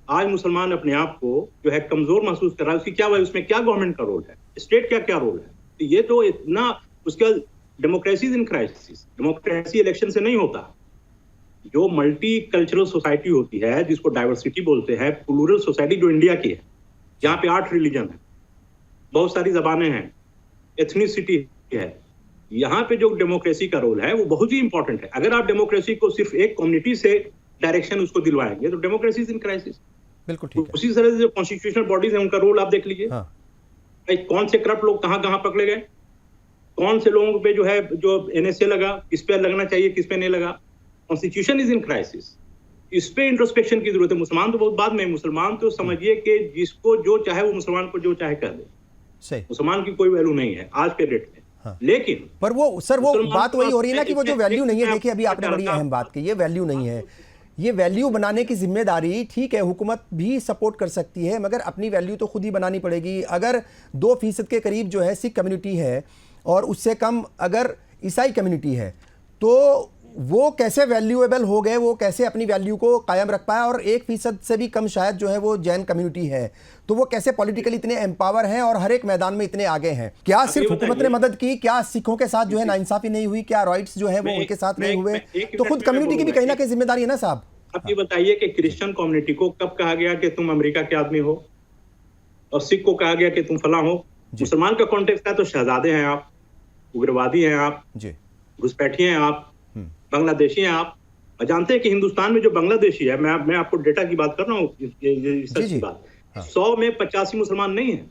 आज मुसलमान अपने आप को जो है कमजोर महसूस कर रहा है। उसकी क्या वजह, उसमें क्या गवर्नमेंट का रोल है, स्टेट क्या क्या रोल है? तो ये तो इतना उसका democracy is in crisis. Democracy election से नहीं होता। जो मल्टी कल्चरल सोसाइटी होती है, जिसको डाइवर्सिटी बोलते हैं, प्लूरल सोसाइटी जो इंडिया की है, जहाँ पे 8 रिलीजन है, बहुत सारी जबानें हैं, एथनिसिटी है, यहाँ पे जो डेमोक्रेसी का रोल है वो बहुत ही इंपॉर्टेंट है। अगर आप डेमोक्रेसी को सिर्फ एक कम्युनिटी से डायरेक्शन उसको दिलवाएंगे तो डेमोक्रेसी इज इन क्राइसिस। बिल्कुल ठीक है। उसी तरह से जो कॉन्स्टिट्यूशनल बॉडीज है उनका रोल आप देख लीजिए। हाँ। कौन से करप्ट लोग कहाँ कहाँ पकड़े गए, कौन से लोगों पे जो है जो NSA लगा, किस पे लगना चाहिए, किस पे नहीं लगा। Constitution is in crisis. इस पे इंट्रोस्पेक्शन की जरूरत है। मुसलमान तो बहुत बाद में, मुसलमान तो समझिए कि जिसको जो चाहे वो मुसलमान को जो चाहे कर दे। सही। मुसलमान की कोई वैल्यू नहीं है आज के डेट में। हाँ। लेकिन पर वो सर वो बात वही हो रही है ना कि वो जो वैल्यू नहीं है। देखिए अभी आपने बड़ी अहम बात की, ये वैल्यू नहीं है। ये वैल्यू बनाने की जिम्मेदारी ठीक है हुकूमत भी सपोर्ट कर सकती है, मगर अपनी वैल्यू तो खुद ही बनानी पड़ेगी। अगर 2% के करीब जो है सिख कम्युनिटी है और उससे कम अगर ईसाई कम्युनिटी है, तो वो कैसे वैल्यूएबल हो गए, वो कैसे अपनी वैल्यू को कायम रख पाया। और 1% से भी कम शायद जो है वो जैन कम्युनिटी है, तो वो कैसे पॉलिटिकली इतने एम्पावर हैं और हर एक मैदान में इतने आगे हैं। क्या सिर्फ हुकूमत ने मदद की? क्या सिखों के साथ जो है नाइंसाफी नहीं हुई? क्या राइट्स जो है वो उनके साथ नहीं हुए? तो खुद कम्युनिटी की भी कहीं ना कहीं जिम्मेदारी है ना साहब। आप ये बताइए कि क्रिश्चियन कम्युनिटी को कब कहा गया कि तुम अमेरिका के आदमी हो, और सिख को कहा गया कि तुम फला हो? मुसलमान का कॉन्टेक्स्ट है तो शहजादे हैं आप, उग्रवादी हैं आप, घुसपैठी हैं आप, बांग्लादेशी हैं आप। और जानते हैं कि हिंदुस्तान में जो बांग्लादेशी है, मैं आपको डेटा की बात कर रहा हूँ, सच की बात, 100 में 85 मुसलमान नहीं है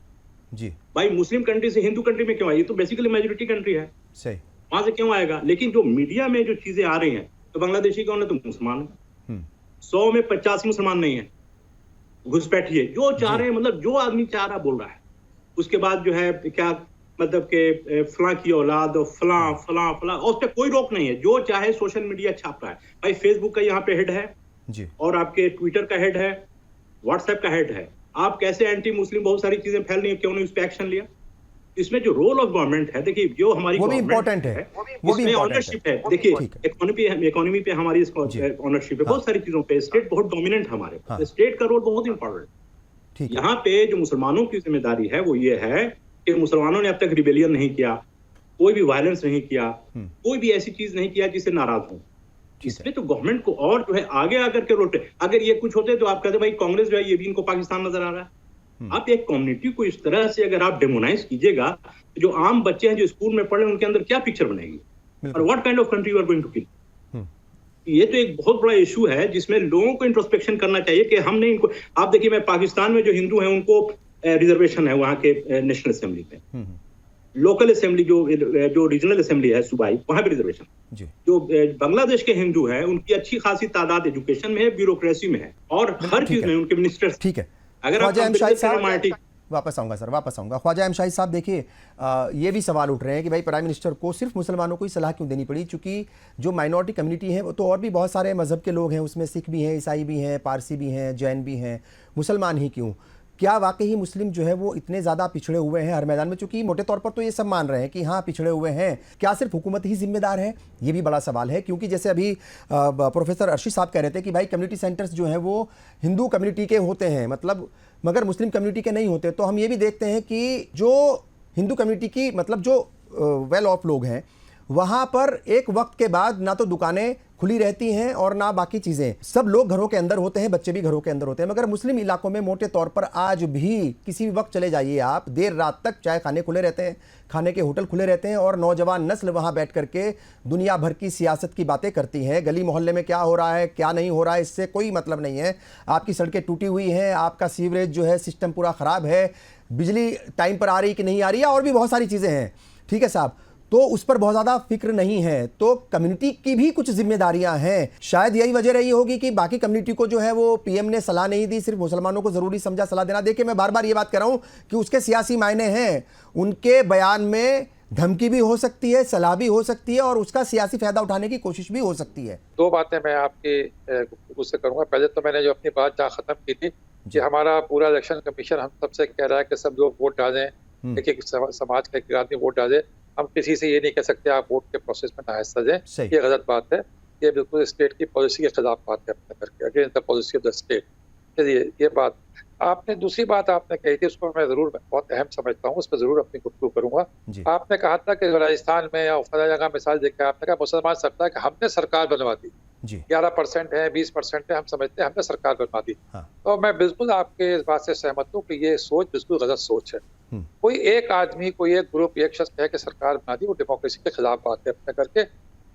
जी। भाई मुस्लिम कंट्री से हिंदू कंट्री में क्यों आई? ये तो बेसिकली मेजोरिटी कंट्री है, सही, वहां से क्यों आएगा? लेकिन जो मीडिया में जो चीजें आ रही हैं, तो बांग्लादेशी कौन है? तो मुसलमान है। 100 में 85 मुसलमान नहीं है, घुसपैठिए जो चाह रहे हैं, मतलब जो आदमी चाह रहा बोल रहा है। उसके बाद जो है क्या मतलब के फला की औलाद और फला फला फला, और उस पर कोई रोक नहीं है। जो चाहे सोशल मीडिया छाप रहा है। भाई फेसबुक का यहाँ पे हेड है जी, और आपके ट्विटर का हेड है, व्हाट्सएप का हेड है। आप कैसे एंटी मुस्लिम बहुत सारी चीजें फैल रही है, क्यों नहीं उस पर एक्शन लिया? इसमें जो रोल ऑफ गवर्नमेंट है, देखिए जो हमारी वो भी इम्पोर्टेंट है, इसमें ऑनरशिप है। देखिए इकोनॉमी पे हमारी ऑनरशिप है, बहुत सारी चीजों पे स्टेट बहुत डोमिनेंट है हमारे पास। स्टेट का रोल बहुत इंपॉर्टेंट। यहाँ पे जो मुसलमानों की जिम्मेदारी है वो ये है कि मुसलमानों ने अब तक रिबेलियन नहीं किया, कोई भी वायलेंस नहीं किया, कोई भी ऐसी चीज नहीं किया जिससे नाराज हो। इसमें तो गवर्नमेंट को और जो है आगे आकर के रोल पे, अगर ये कुछ होते तो आप कहते भाई कांग्रेस जो है ये भी इनको पाकिस्तान नजर आ रहा है। आप एक कम्युनिटी को इस तरह से अगर आप डेमोनाइज कीजिएगा, तो जो आम बच्चे हैं जो स्कूल में पढ़े उनके अंदर क्या पिक्चर बनेगी, और what kind of country you are going to kill. ये तो एक बहुत बड़ा इशू है जिसमें लोगों को इंट्रोस्पेक्शन करना चाहिए कि हमने इनको, आप देखिए मैं पाकिस्तान में जो हिंदू हैं उनको रिजर्वेशन है वहां के नेशनल असेंबली में, लोकल असेंबली जो रीजनल असेंबली है सूबाई, वहां पे रिजर्वेशन। जो बांग्लादेश के हिंदू हैं उनकी अच्छी खासी तादाद एजुकेशन में है, ब्यूरोक्रेसी में है, और हर चीज में उनके मिनिस्टर। ठीक है, अगर आप वापस आऊंगा सर, वापस आऊंगा। ख्वाजा एम शाहिद साहब, देखिए ये भी सवाल उठ रहे हैं कि भाई प्राइम मिनिस्टर को सिर्फ मुसलमानों को ही सलाह क्यों देनी पड़ी, क्योंकि जो माइनॉरिटी कम्युनिटी है वो तो और भी बहुत सारे मजहब के लोग हैं, उसमें सिख भी हैं, ईसाई भी हैं, पारसी भी हैं, जैन भी हैं, मुसलमान ही क्यों? क्या वाकई ही मुस्लिम जो है वो इतने ज़्यादा पिछड़े हुए हैं हर मैदान में? चूंकि मोटे तौर पर तो ये सब मान रहे हैं कि हाँ पिछड़े हुए हैं, क्या सिर्फ हुकूमत ही जिम्मेदार है? ये भी बड़ा सवाल है, क्योंकि जैसे अभी प्रोफेसर अर्शी साहब कह रहे थे कि भाई कम्युनिटी सेंटर्स जो हैं वो हिंदू कम्युनिटी के होते हैं, मतलब मगर मुस्लिम कम्युनिटी के नहीं होते। तो हम ये भी देखते हैं कि जो हिंदू कम्युनिटी की मतलब जो वेल ऑफ लोग हैं वहाँ पर एक वक्त के बाद ना तो दुकानें खुली रहती हैं और ना बाकी चीज़ें, सब लोग घरों के अंदर होते हैं, बच्चे भी घरों के अंदर होते हैं। मगर मुस्लिम इलाकों में मोटे तौर पर आज भी किसी भी वक्त चले जाइए आप, देर रात तक चाय खाने खुले रहते हैं, खाने के होटल खुले रहते हैं और नौजवान नस्ल वहाँ बैठ करके दुनिया भर की सियासत की बातें करती हैं। गली मोहल्ले में क्या हो रहा है क्या नहीं हो रहा है इससे कोई मतलब नहीं है। आपकी सड़कें टूटी हुई हैं, आपका सीवरेज जो है सिस्टम पूरा ख़राब है, बिजली टाइम पर आ रही कि नहीं आ रही है, और भी बहुत सारी चीज़ें हैं। ठीक है साहब, तो उस पर बहुत ज़्यादा फिक्र नहीं है। तो कम्युनिटी की भी कुछ जिम्मेदारियां हैं। शायद यही वजह रही होगी कि बाकी कम्युनिटी को जो है वो पीएम ने सलाह नहीं दी, सिर्फ मुसलमानों को ज़रूरी समझा सलाह देना। देखिए मैं बार बार ये बात कर रहा हूँ कि उसके सियासी मायने हैं, उनके बयान में धमकी भी हो सकती है, सलाह भी हो सकती है और उसका सियासी फ़ायदा उठाने की कोशिश भी हो सकती है। दो बातें मैं आपकी गुफ्तगू से करूँगा। पहले तो मैंने जो अपनी बात जहाँ ख़त्म की थी कि हमारा पूरा इलेक्शन कमीशन हम सबसे कह रहा है कि सब लोग वोट डालें, एक समाज का एक आदमी वोट डाले। हम किसी से ये नहीं कह सकते आप वोट के प्रोसेस में ना हिस्सा दें, ये गलत बात है। ये बिल्कुल स्टेट की पॉलिसी के खिलाफ बात है अपने करके, against the policy of the state. चलिए ये बात आपने, दूसरी बात आपने कही थी उसको मैं जरूर बहुत अहम समझता हूँ, उस पर जरूर अपनी गुफ्तगू करूंगा। आपने कहा था कि राजस्थान में या फला जगह मिसाल देखा, आपने कहा मुसलमान सत्ता है कि हमने सरकार बनवा दी, 11% है 20% है, हम समझते हैं हमने सरकार बनवा दी। तो मैं बिल्कुल आपके इस बात से सहमत हूँ कि ये सोच बिल्कुल गलत सोच है। कोई एक आदमी, कोई एक ग्रुप, एक शख्स कहे कि सरकार बना दी, वो डेमोक्रेसी के खिलाफ बात है अपने करके।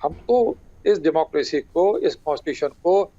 हमको इस डेमोक्रेसी को, इस कॉन्स्टिट्यूशन को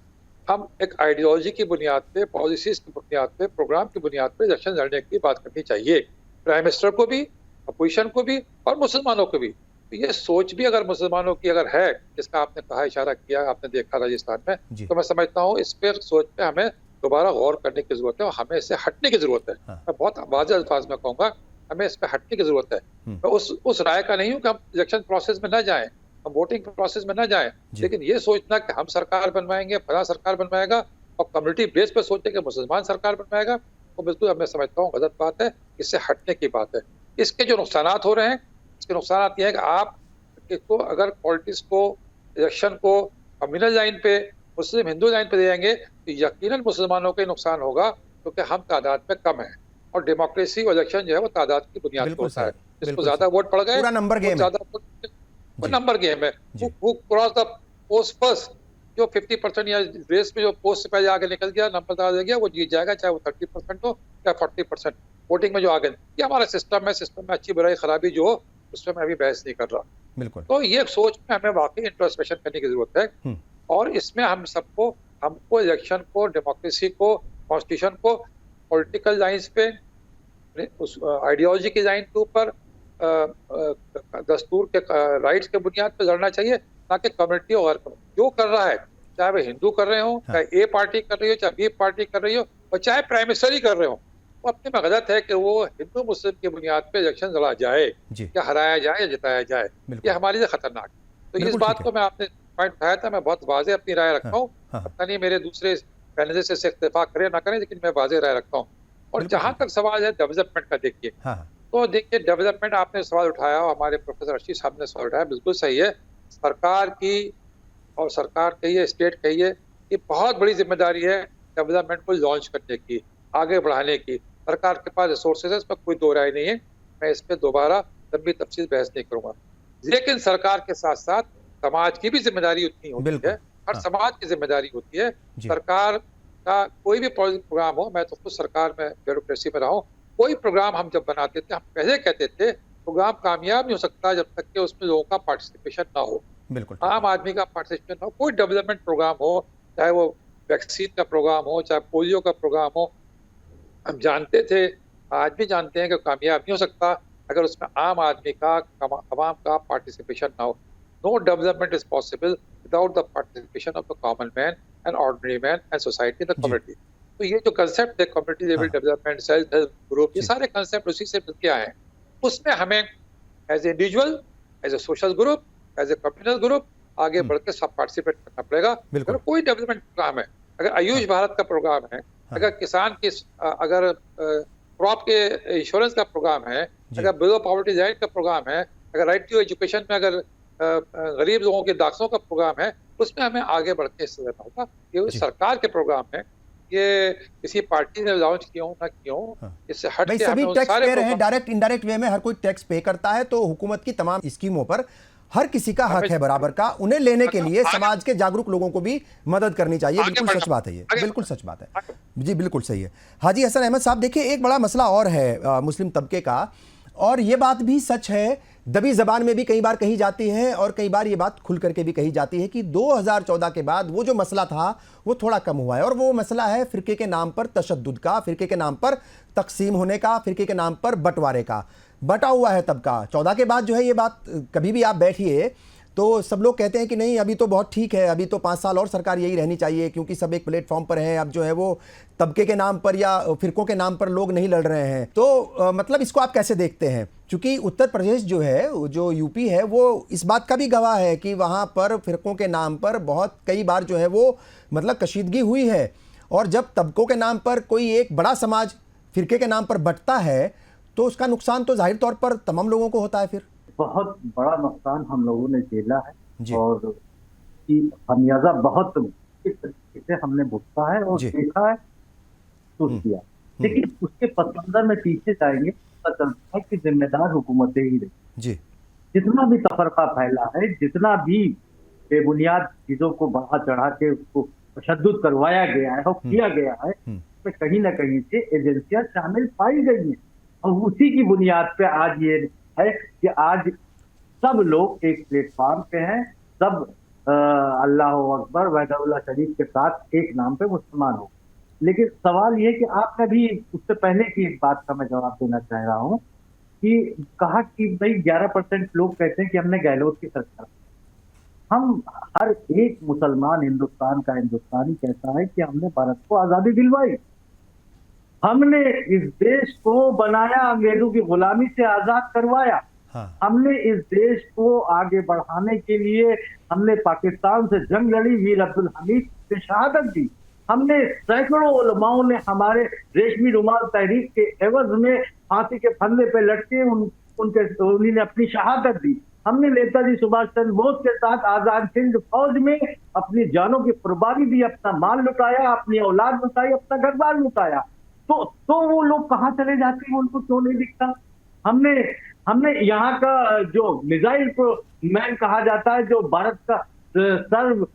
हम एक आइडियोलॉजी की बुनियाद पे, पॉलिसीज की बुनियाद पे, प्रोग्राम की बुनियाद पे इलेक्शन लड़ने की बात करनी चाहिए, प्राइम मिनिस्टर को भी, अपोजिशन को भी और मुसलमानों को भी। तो ये सोच भी अगर मुसलमानों की अगर है, जिसका आपने कहा, इशारा किया, आपने देखा राजस्थान में, तो मैं समझता हूँ इस पर सोच पे हमें दोबारा गौर करने की जरूरत है और हमें इससे हटने की जरूरत है। मैं बहुत वाज़ेह अल्फाज में कहूँगा, हमें इस पर हटने की जरूरत है। मैं उस राय का नहीं हूँ कि हम इलेक्शन प्रोसेस में न जाएं, हम वोटिंग प्रोसेस में न जाएं, लेकिन ये सोचना कि हम सरकार बनवाएंगे, फला सरकार बनवाएगा और कम्युनिटी बेस पर सोचे कि मुसलमान सरकार बनवाएगा, वो बिल्कुल मैं समझता हूँ गलत बात है, इससे हटने की बात है। इसके जो नुकसान हो रहे हैं, इसके नुकसान ये है कि आप इसको अगर पॉलिटिक्स को, इलेक्शन को कम्युनल लाइन पे, मुस्लिम हिंदू लाइन पे देंगे तो यकीनन मुसलमानों के नुकसान होगा, क्योंकि हम तादाद में कम है और डेमोक्रेसी और इलेक्शन जो है वो तादाद की बुनियाद पर होता है। जिसको ज्यादा वोट पड़ गए, नंबर गेम है, वो क्रॉस द पोस्ट फर्स्ट, जो 50% या रेस में जो पोस्ट से पहले आगे निकल गया, नंबर ज्यादा गया, वो जीत जाएगा, चाहे वो 30% हो या 40% वोटिंग में जो आगे। ये हमारा सिस्टम है, सिस्टम में अच्छी बुराई खराबी जो हो उसमें मैं अभी बहस नहीं कर रहा। बिल्कुल। तो ये सोच में हमें वाकई इंट्रोस्पेक्शन करने की जरूरत है और इसमें हमको इलेक्शन को, डेमोक्रेसी को, कॉन्स्टिट्यूशन को पॉलिटिकल लाइंस पे, उस आइडियोलॉजी की लाइन के ऊपर, दस्तूर के राइट्स के बुनियाद पे लड़ना चाहिए, ताकि कम्युनिटी और जो कर रहा है, चाहे वह हिंदू कर रहे हो, चाहे ए पार्टी कर रही हो, चाहे बी पार्टी कर रही हो और चाहे प्राइम मिनिस्टर ही कर रहे हो, वो अपने में गलत है कि वो हिंदू मुस्लिम की बुनियाद पे इलेक्शन लड़ा जाए या हराया जाए या जिताया जाए। ये हमारे लिए खतरनाक है। तो इस बात को मैं आपने पॉइंट उठाया था, मैं बहुत वाज़ेह अपनी राय रखता हूँ। पता नहीं मेरे दूसरे पैनलिस्ट से इत्तेफाक करें ना करें, लेकिन मैं वाज़ेह राय रखता हूँ। और जहाँ तक सवाल है डेवलपमेंट का, देखिए तो देखिए डेवलपमेंट आपने सवाल उठाया और हमारे प्रोफेसर अर्शी साहब ने सवाल उठाया, बिल्कुल सही है। सरकार की, और सरकार कहिए, स्टेट कहिए, ये बहुत बड़ी जिम्मेदारी है डेवलपमेंट को लॉन्च करने की, आगे बढ़ाने की। सरकार के पास रिसोर्सेज है, इसमें कोई दो राय नहीं है, मैं इस पर दोबारा लंबी तफसील बहस नहीं करूंगा। लेकिन सरकार के साथ साथ समाज की भी जिम्मेदारी उतनी होती है, हर समाज की जिम्मेदारी होती है। सरकार का कोई भी प्रोग्राम हो, मैं तो खुद सरकार में ब्यूरोक्रेसी में रहा हूँ, कोई प्रोग्राम हम जब बनाते थे, हम पहले कहते थे प्रोग्राम कामयाब नहीं हो सकता जब तक कि उसमें लोगों का पार्टिसिपेशन ना हो, आम आदमी का पार्टिसिपेशन ना हो। कोई डेवलपमेंट प्रोग्राम हो, चाहे वो वैक्सीन का प्रोग्राम हो, चाहे पोलियो का प्रोग्राम हो, हम जानते थे, आज भी जानते हैं कि कामयाब नहीं हो सकता अगर उसमें आम आदमी का, आवाम का पार्टिसिपेशन ना हो। No development is possible without the participation of the common man and ordinary man and society, the community. तो ये जो कंसेप्ट है community level development, self help group, ये सारे कंसेप्ट उसी से मिलके आए हैं। उसमें हमें as a individual, as a social group, as a communal group आगे बढ़ के सब पार्टिसिपेट करना पड़ेगा। अगर कोई डेवलपमेंट प्रोग्राम है, अगर आयुष भारत का प्रोग्राम है, अगर किसान की अगर क्रॉप के इंश्योरेंस का प्रोग्राम है, अगर बिलो पॉवर्टी लाइन का प्रोग्राम है, अगर राइट टू एजुकेशन में अगर गरीब लोगों के दाखिलों का प्रोग्राम है, उसमें हमें आगे बढ़ के हिस्सा लेना होगा। ये सरकार के प्रोग्राम है, ये किसी पार्टी ने लॉन्च किया हो ना क्यों, इससे हट भाई के सभी हमें टैक्स सारे पे रहे हैं, डायरेक्ट इनडायरेक्ट वे में हर कोई टैक्स पे करता है, तो हुकूमत की तमाम स्कीमों पर हर किसी का हक है बराबर का। उन्हें लेने के लिए समाज के जागरूक लोगों को भी मदद करनी चाहिए। बिल्कुल सच बात है, ये बिल्कुल सच बात है जी, बिल्कुल सही है। हाजी हसन अहमद साहब, देखिए एक बड़ा मसला और है मुस्लिम तबके का, और ये बात भी सच है, दबी जबान में भी कई बार कही जाती है और कई बार ये बात खुल करके भी कही जाती है कि 2014 के बाद वो जो मसला था वो थोड़ा कम हुआ है, और वो मसला है फिरके के नाम पर तशद्दुद का, फिरके के नाम पर तकसीम होने का, फिरके के नाम पर बंटवारे का। बटा हुआ है तबका। 14 के बाद जो है ये बात, कभी भी आप बैठिए तो सब लोग कहते हैं कि नहीं अभी तो बहुत ठीक है, अभी तो 5 साल और सरकार यही रहनी चाहिए क्योंकि सब एक प्लेटफॉर्म पर हैं। अब जो है वो तबके के नाम पर या फिरकों के नाम पर लोग नहीं लड़ रहे हैं। तो मतलब इसको आप कैसे देखते हैं? क्योंकि उत्तर प्रदेश जो है, जो यूपी है, वो इस बात का भी गवाह है कि वहाँ पर फिरकों के नाम पर बहुत कई बार जो है वो मतलब कशीदगी हुई है। और जब तबकों के नाम पर कोई एक बड़ा समाज फिरके के नाम पर बंटता है तो उसका नुकसान तो जाहिर तौर पर तमाम लोगों को होता है। फिर बहुत बड़ा नुकसान हम लोगों ने झेला है और खमियाजा बहुत इस तरीके से हमने भुगता है और देखा है, तो किया। लेकिन उसके पसंदर में पीछे जाएंगे पता चलता है कि जिम्मेदार हुकूमतें ही रही। जितना भी तफरका फैला है, जितना भी बेबुनियाद चीजों को बढ़ा चढ़ा के उसको तशद्दुद करवाया गया है और किया गया है, उसमें कहीं ना कहीं से एजेंसियां शामिल पाई गई हैं। और उसी की बुनियाद पे आज ये है कि आज सब लोग एक प्लेटफॉर्म पे हैं, सब अल्लाह अकबर वहदहुल्लाह शरीफ के साथ एक नाम पे मुसलमान हो। लेकिन सवाल ये कि आपने भी उससे पहले की एक बात का मैं जवाब देना चाह रहा हूँ कि कहा कि भाई 11% लोग कहते हैं कि हमने गहलोत की सरकार। हम हर एक मुसलमान हिंदुस्तान का हिंदुस्तानी कहता है कि हमने भारत को आजादी दिलवाई, हमने इस देश को बनाया, अंग्रेजों की गुलामी से आजाद करवाया। हमने इस देश को आगे बढ़ाने के लिए हमने पाकिस्तान से जंग लड़ी, वीर अब्दुल हमीद से शहादत दी। हमने सैकड़ों उलमाओं ने हमारे रेशमी रुमाल तहरीक के एवज में फांसी के फंदे पे लटके उन्होंने अपनी शहादत दी। हमने नेताजी सुभाष चंद्र बोस के साथ आजाद हिंद फौज में अपनी जानों की कुर्बानी दी, अपना माल लुटाया, अपनी औलाद लुटाई, अपना घर बार लुटाया। तो वो लोग कहाँ चले जाते हैं, उनको क्यों नहीं दिखता? हमने यहाँ का जो मिसाइल को मैन कहा जाता है, जो भारत का सर्व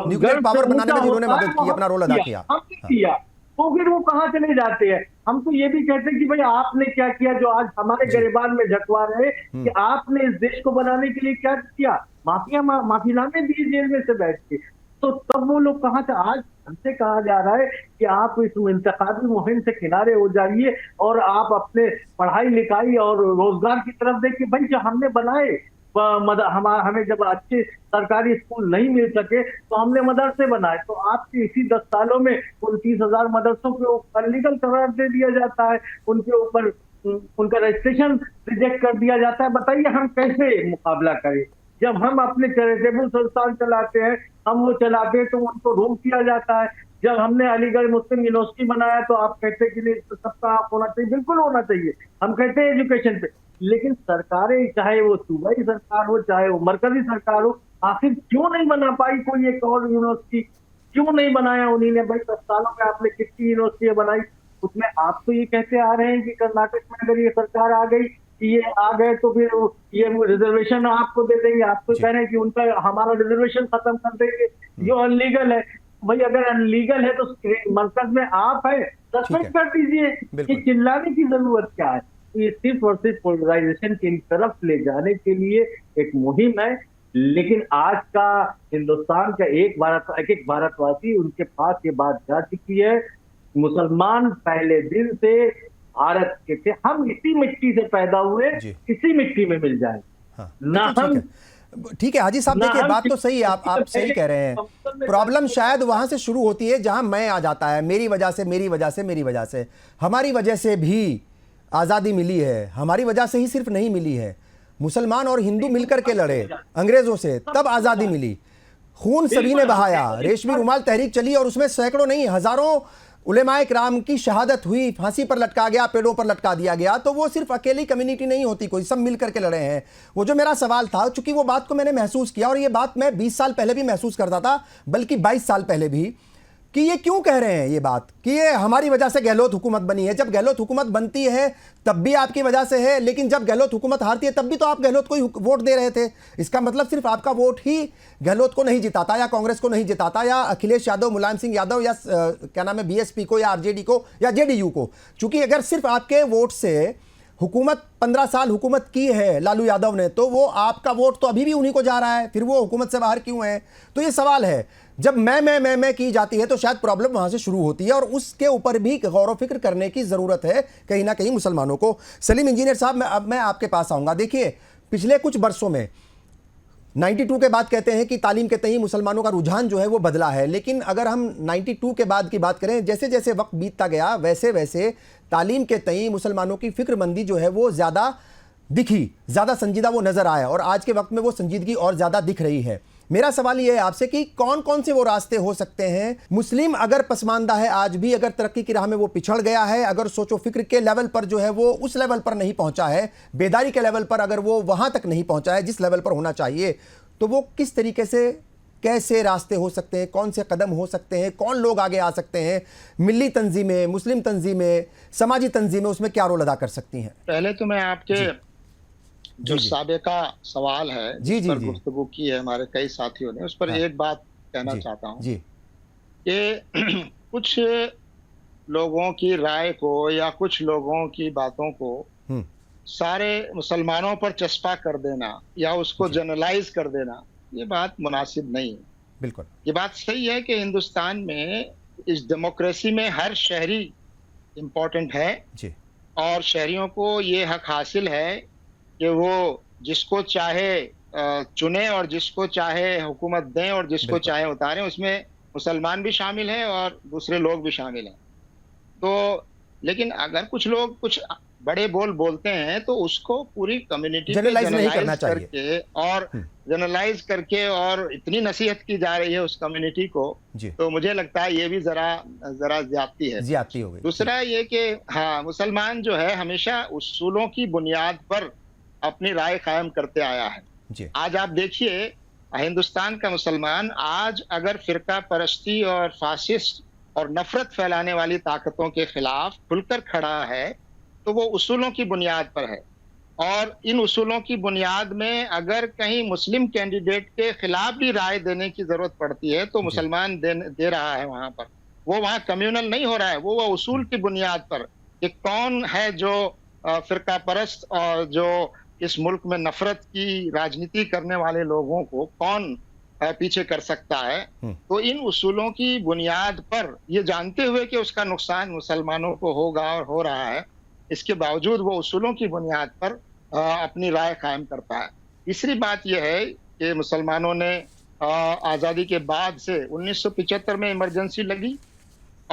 न्यूक्लियर पावर बनाने में जिन्होंने मदद की, अपना रोल अदा किया, हमने किया, तो फिर वो कहाँ चले जाते हैं? हम तो ये भी कहते हैं कि भाई आपने क्या किया, जो आज हमारे गिरबान में झकवा रहे कि आपने इस देश को बनाने के लिए क्या किया? माफीनामे दिए जेल में से बैठ के। तो तब वो लोग कहाँ से? आज हमसे कहा जा रहा है कि आप इस इंतखाबी मुहिम से किनारे हो जाइए और आप अपने पढ़ाई लिखाई और रोजगार की तरफ देखिए। भाई जो हमने बनाए, हमें जब अच्छे सरकारी स्कूल नहीं मिल सके तो हमने मदरसे बनाए, तो आपके इसी 10 सालों में 29,000 मदरसों के ऊपर अनलीगल करार दे दिया जाता है, उनके ऊपर उनका रजिस्ट्रेशन रिजेक्ट कर दिया जाता है। बताइए हम कैसे मुकाबला करें? जब हम अपने चैरिटेबल संस्थान चलाते हैं, हम वो चलाते हैं तो उनको रोक किया जाता है। जब हमने अलीगढ़ मुस्लिम यूनिवर्सिटी बनाया तो आप कहते हैं कि नहीं सबका हक होना चाहिए। बिल्कुल होना चाहिए, हम कहते हैं एजुकेशन पे। लेकिन सरकारें, चाहे वो सूबाई सरकार हो चाहे वो मरकजी सरकार हो, आखिर क्यों नहीं बना पाई कोई एक और यूनिवर्सिटी? क्यों नहीं बनाया उन्हीं ने? भाई 10 सालों में आपने कितनी यूनिवर्सिटियां बनाई? उसमें आप तो ये कहते आ रहे हैं कि कर्नाटक में अगर ये सरकार आ गई, ये आ गए तो फिर ये रिजर्वेशन आपको दे देंगे। आप तो कह रहे हैं कि उनका हमारा रिजर्वेशन खत्म कर देंगे, जो अनलीगल है। भाई अगर अनलीगल है तो मरकज में आप है, सस्पेंड कर दीजिए। कि चिल्लाने की जरूरत क्या है? ये सिर्फ और सिर्फ पोलराइजेशन की तरफ ले जाने के लिए एक मुहिम है। लेकिन आज का हिंदुस्तान का एक भारतवासी, उनके पास ये बात जा चुकी है। मुसलमान पहले दिन से भारत के थे, हम इसी मिट्टी से पैदा हुए, इसी मिट्टी में मिल जाए। ना हम ठीक है हाजी साहब, देखिए बात तो सही है, आप सही कह रहे हैं। प्रॉब्लम शायद वहां से शुरू होती है जहां मैं आ जाता है, मेरी वजह से, मेरी वजह से, मेरी वजह से। हमारी वजह से भी आज़ादी मिली है, हमारी वजह से ही सिर्फ नहीं मिली है। मुसलमान और हिंदू मिलकर के लड़े अंग्रेजों से, तब आज़ादी मिली। खून सभी ने बहाया, रेशमी रुमाल तहरीक चली और उसमें सैकड़ों नहीं हजारों उलेमाए किराम की शहादत हुई, फांसी पर लटका गया, पेड़ों पर लटका दिया गया। तो वो सिर्फ अकेली कम्युनिटी नहीं होती, कोई सब मिल करके लड़े हैं। वो जो मेरा सवाल था, चूंकि वो बात को मैंने महसूस किया और ये बात मैं 20 साल पहले भी महसूस करता था, बल्कि 22 साल पहले भी, कि ये क्यों कह रहे हैं ये बात कि ये हमारी वजह से गहलोत हुकूमत बनी है। जब गहलोत हुकूमत बनती है तब भी आपकी वजह से है, लेकिन जब गहलोत हुकूमत हारती है तब भी तो आप गहलोत को ही वोट दे रहे थे। इसका मतलब सिर्फ आपका वोट ही गहलोत को नहीं जिताता या कांग्रेस को नहीं जिताता या अखिलेश यादव, मुलायम सिंह यादव या क्या नाम है बीएसपी को या आरजेडी को या जेडीयू को। चूंकि अगर सिर्फ आपके वोट से हुकूमत 15 साल हुकूमत की है लालू यादव ने, तो वो आपका वोट तो अभी भी उन्हीं को जा रहा है, फिर वो हुकूमत से बाहर क्यों है? तो ये सवाल है। जब मैं की जाती है तो शायद प्रॉब्लम वहां से शुरू होती है और उसके ऊपर भी गौर व फिक्र करने की ज़रूरत है कहीं ना कहीं मुसलमानों को। सलीम इंजीनियर साहब, अब मैं आपके पास आऊँगा। देखिए, पिछले कुछ बरसों में 92 के बाद कहते हैं कि तालीम के तई मुसलमानों का रुझान जो है वो बदला है, लेकिन अगर हम 92 के बाद की बात करें, जैसे जैसे वक्त बीतता गया वैसे वैसे तालीम के तई मुसलमानों की फिक्रमंदी जो है वो ज़्यादा दिखी, ज़्यादा संजीदा वो नज़र आया और आज के वक्त में वो संजीदगी और ज़्यादा दिख रही है। मेरा सवाल ये है आपसे कि कौन कौन से वो रास्ते हो सकते हैं? मुस्लिम अगर पसमानदा है आज भी, अगर तरक्की की राह में वो पिछड़ गया है, अगर सोचो फिक्र के लेवल पर जो है वो उस लेवल पर नहीं पहुंचा है, बेदारी के लेवल पर अगर वो वहां तक नहीं पहुंचा है जिस लेवल पर होना चाहिए, तो वो किस तरीके से, कैसे रास्ते हो सकते हैं, कौन से कदम हो सकते हैं, कौन लोग आगे आ सकते हैं? मिली तंजीमें, मुस्लिम तंजीमें, समाजी तंजीमें उसमें क्या रोल अदा कर सकती हैं? पहले तो मैं आपके जो साबिका सवाल है जिस पर गुफ्तगू की है हमारे कई साथियों ने, उस पर एक बात कहना चाहता हूँ कि कुछ लोगों की राय को या कुछ लोगों की बातों को सारे मुसलमानों पर चस्पा कर देना या उसको जनरलाइज कर देना, ये बात मुनासिब नहीं है। बिल्कुल, ये बात सही है कि हिंदुस्तान में इस डेमोक्रेसी में हर शहरी इम्पोर्टेंट है जी, और शहरियों को ये हक हासिल है कि वो जिसको चाहे चुने और जिसको चाहे हुकूमत दें और जिसको चाहे उतारें। उसमें मुसलमान भी शामिल हैं और दूसरे लोग भी शामिल हैं। तो लेकिन अगर कुछ लोग कुछ बड़े बोलते हैं तो उसको पूरी कम्युनिटी जनरलाइज करके और इतनी नसीहत की जा रही है उस कम्युनिटी को, तो मुझे लगता है ये भी जरा ज्यादती हो गई। दूसरा ये कि हाँ, मुसलमान जो है हमेशा उसूलों की बुनियाद पर अपनी राय कायम करते आया है। आज आप देखिए, हिंदुस्तान का मुसलमान आज अगर फिरका परस्ती और फासिस्ट और नफरत फैलाने वाली ताकतों के खिलाफ खुलकर खड़ा है तो वो उसूलों की बुनियाद पर है। और इन उसूलों की बुनियाद में अगर कहीं मुस्लिम कैंडिडेट के खिलाफ भी राय देने की जरूरत पड़ती है तो मुसलमान दे रहा है वहां पर। वो वहां कम्युनल नहीं हो रहा है, वो उसूल की बुनियाद पर कि कौन है जो फिरका परस्त और जो इस मुल्क में नफरत की राजनीति करने वाले लोगों को कौन पीछे कर सकता है। तो इन उसूलों की बुनियाद पर, ये जानते हुए कि उसका नुकसान मुसलमानों को होगा और हो रहा है, इसके बावजूद वो उसूलों की बुनियाद पर अपनी राय कायम करता है। तीसरी बात यह है कि मुसलमानों ने आज़ादी के बाद से 1975 में इमरजेंसी लगी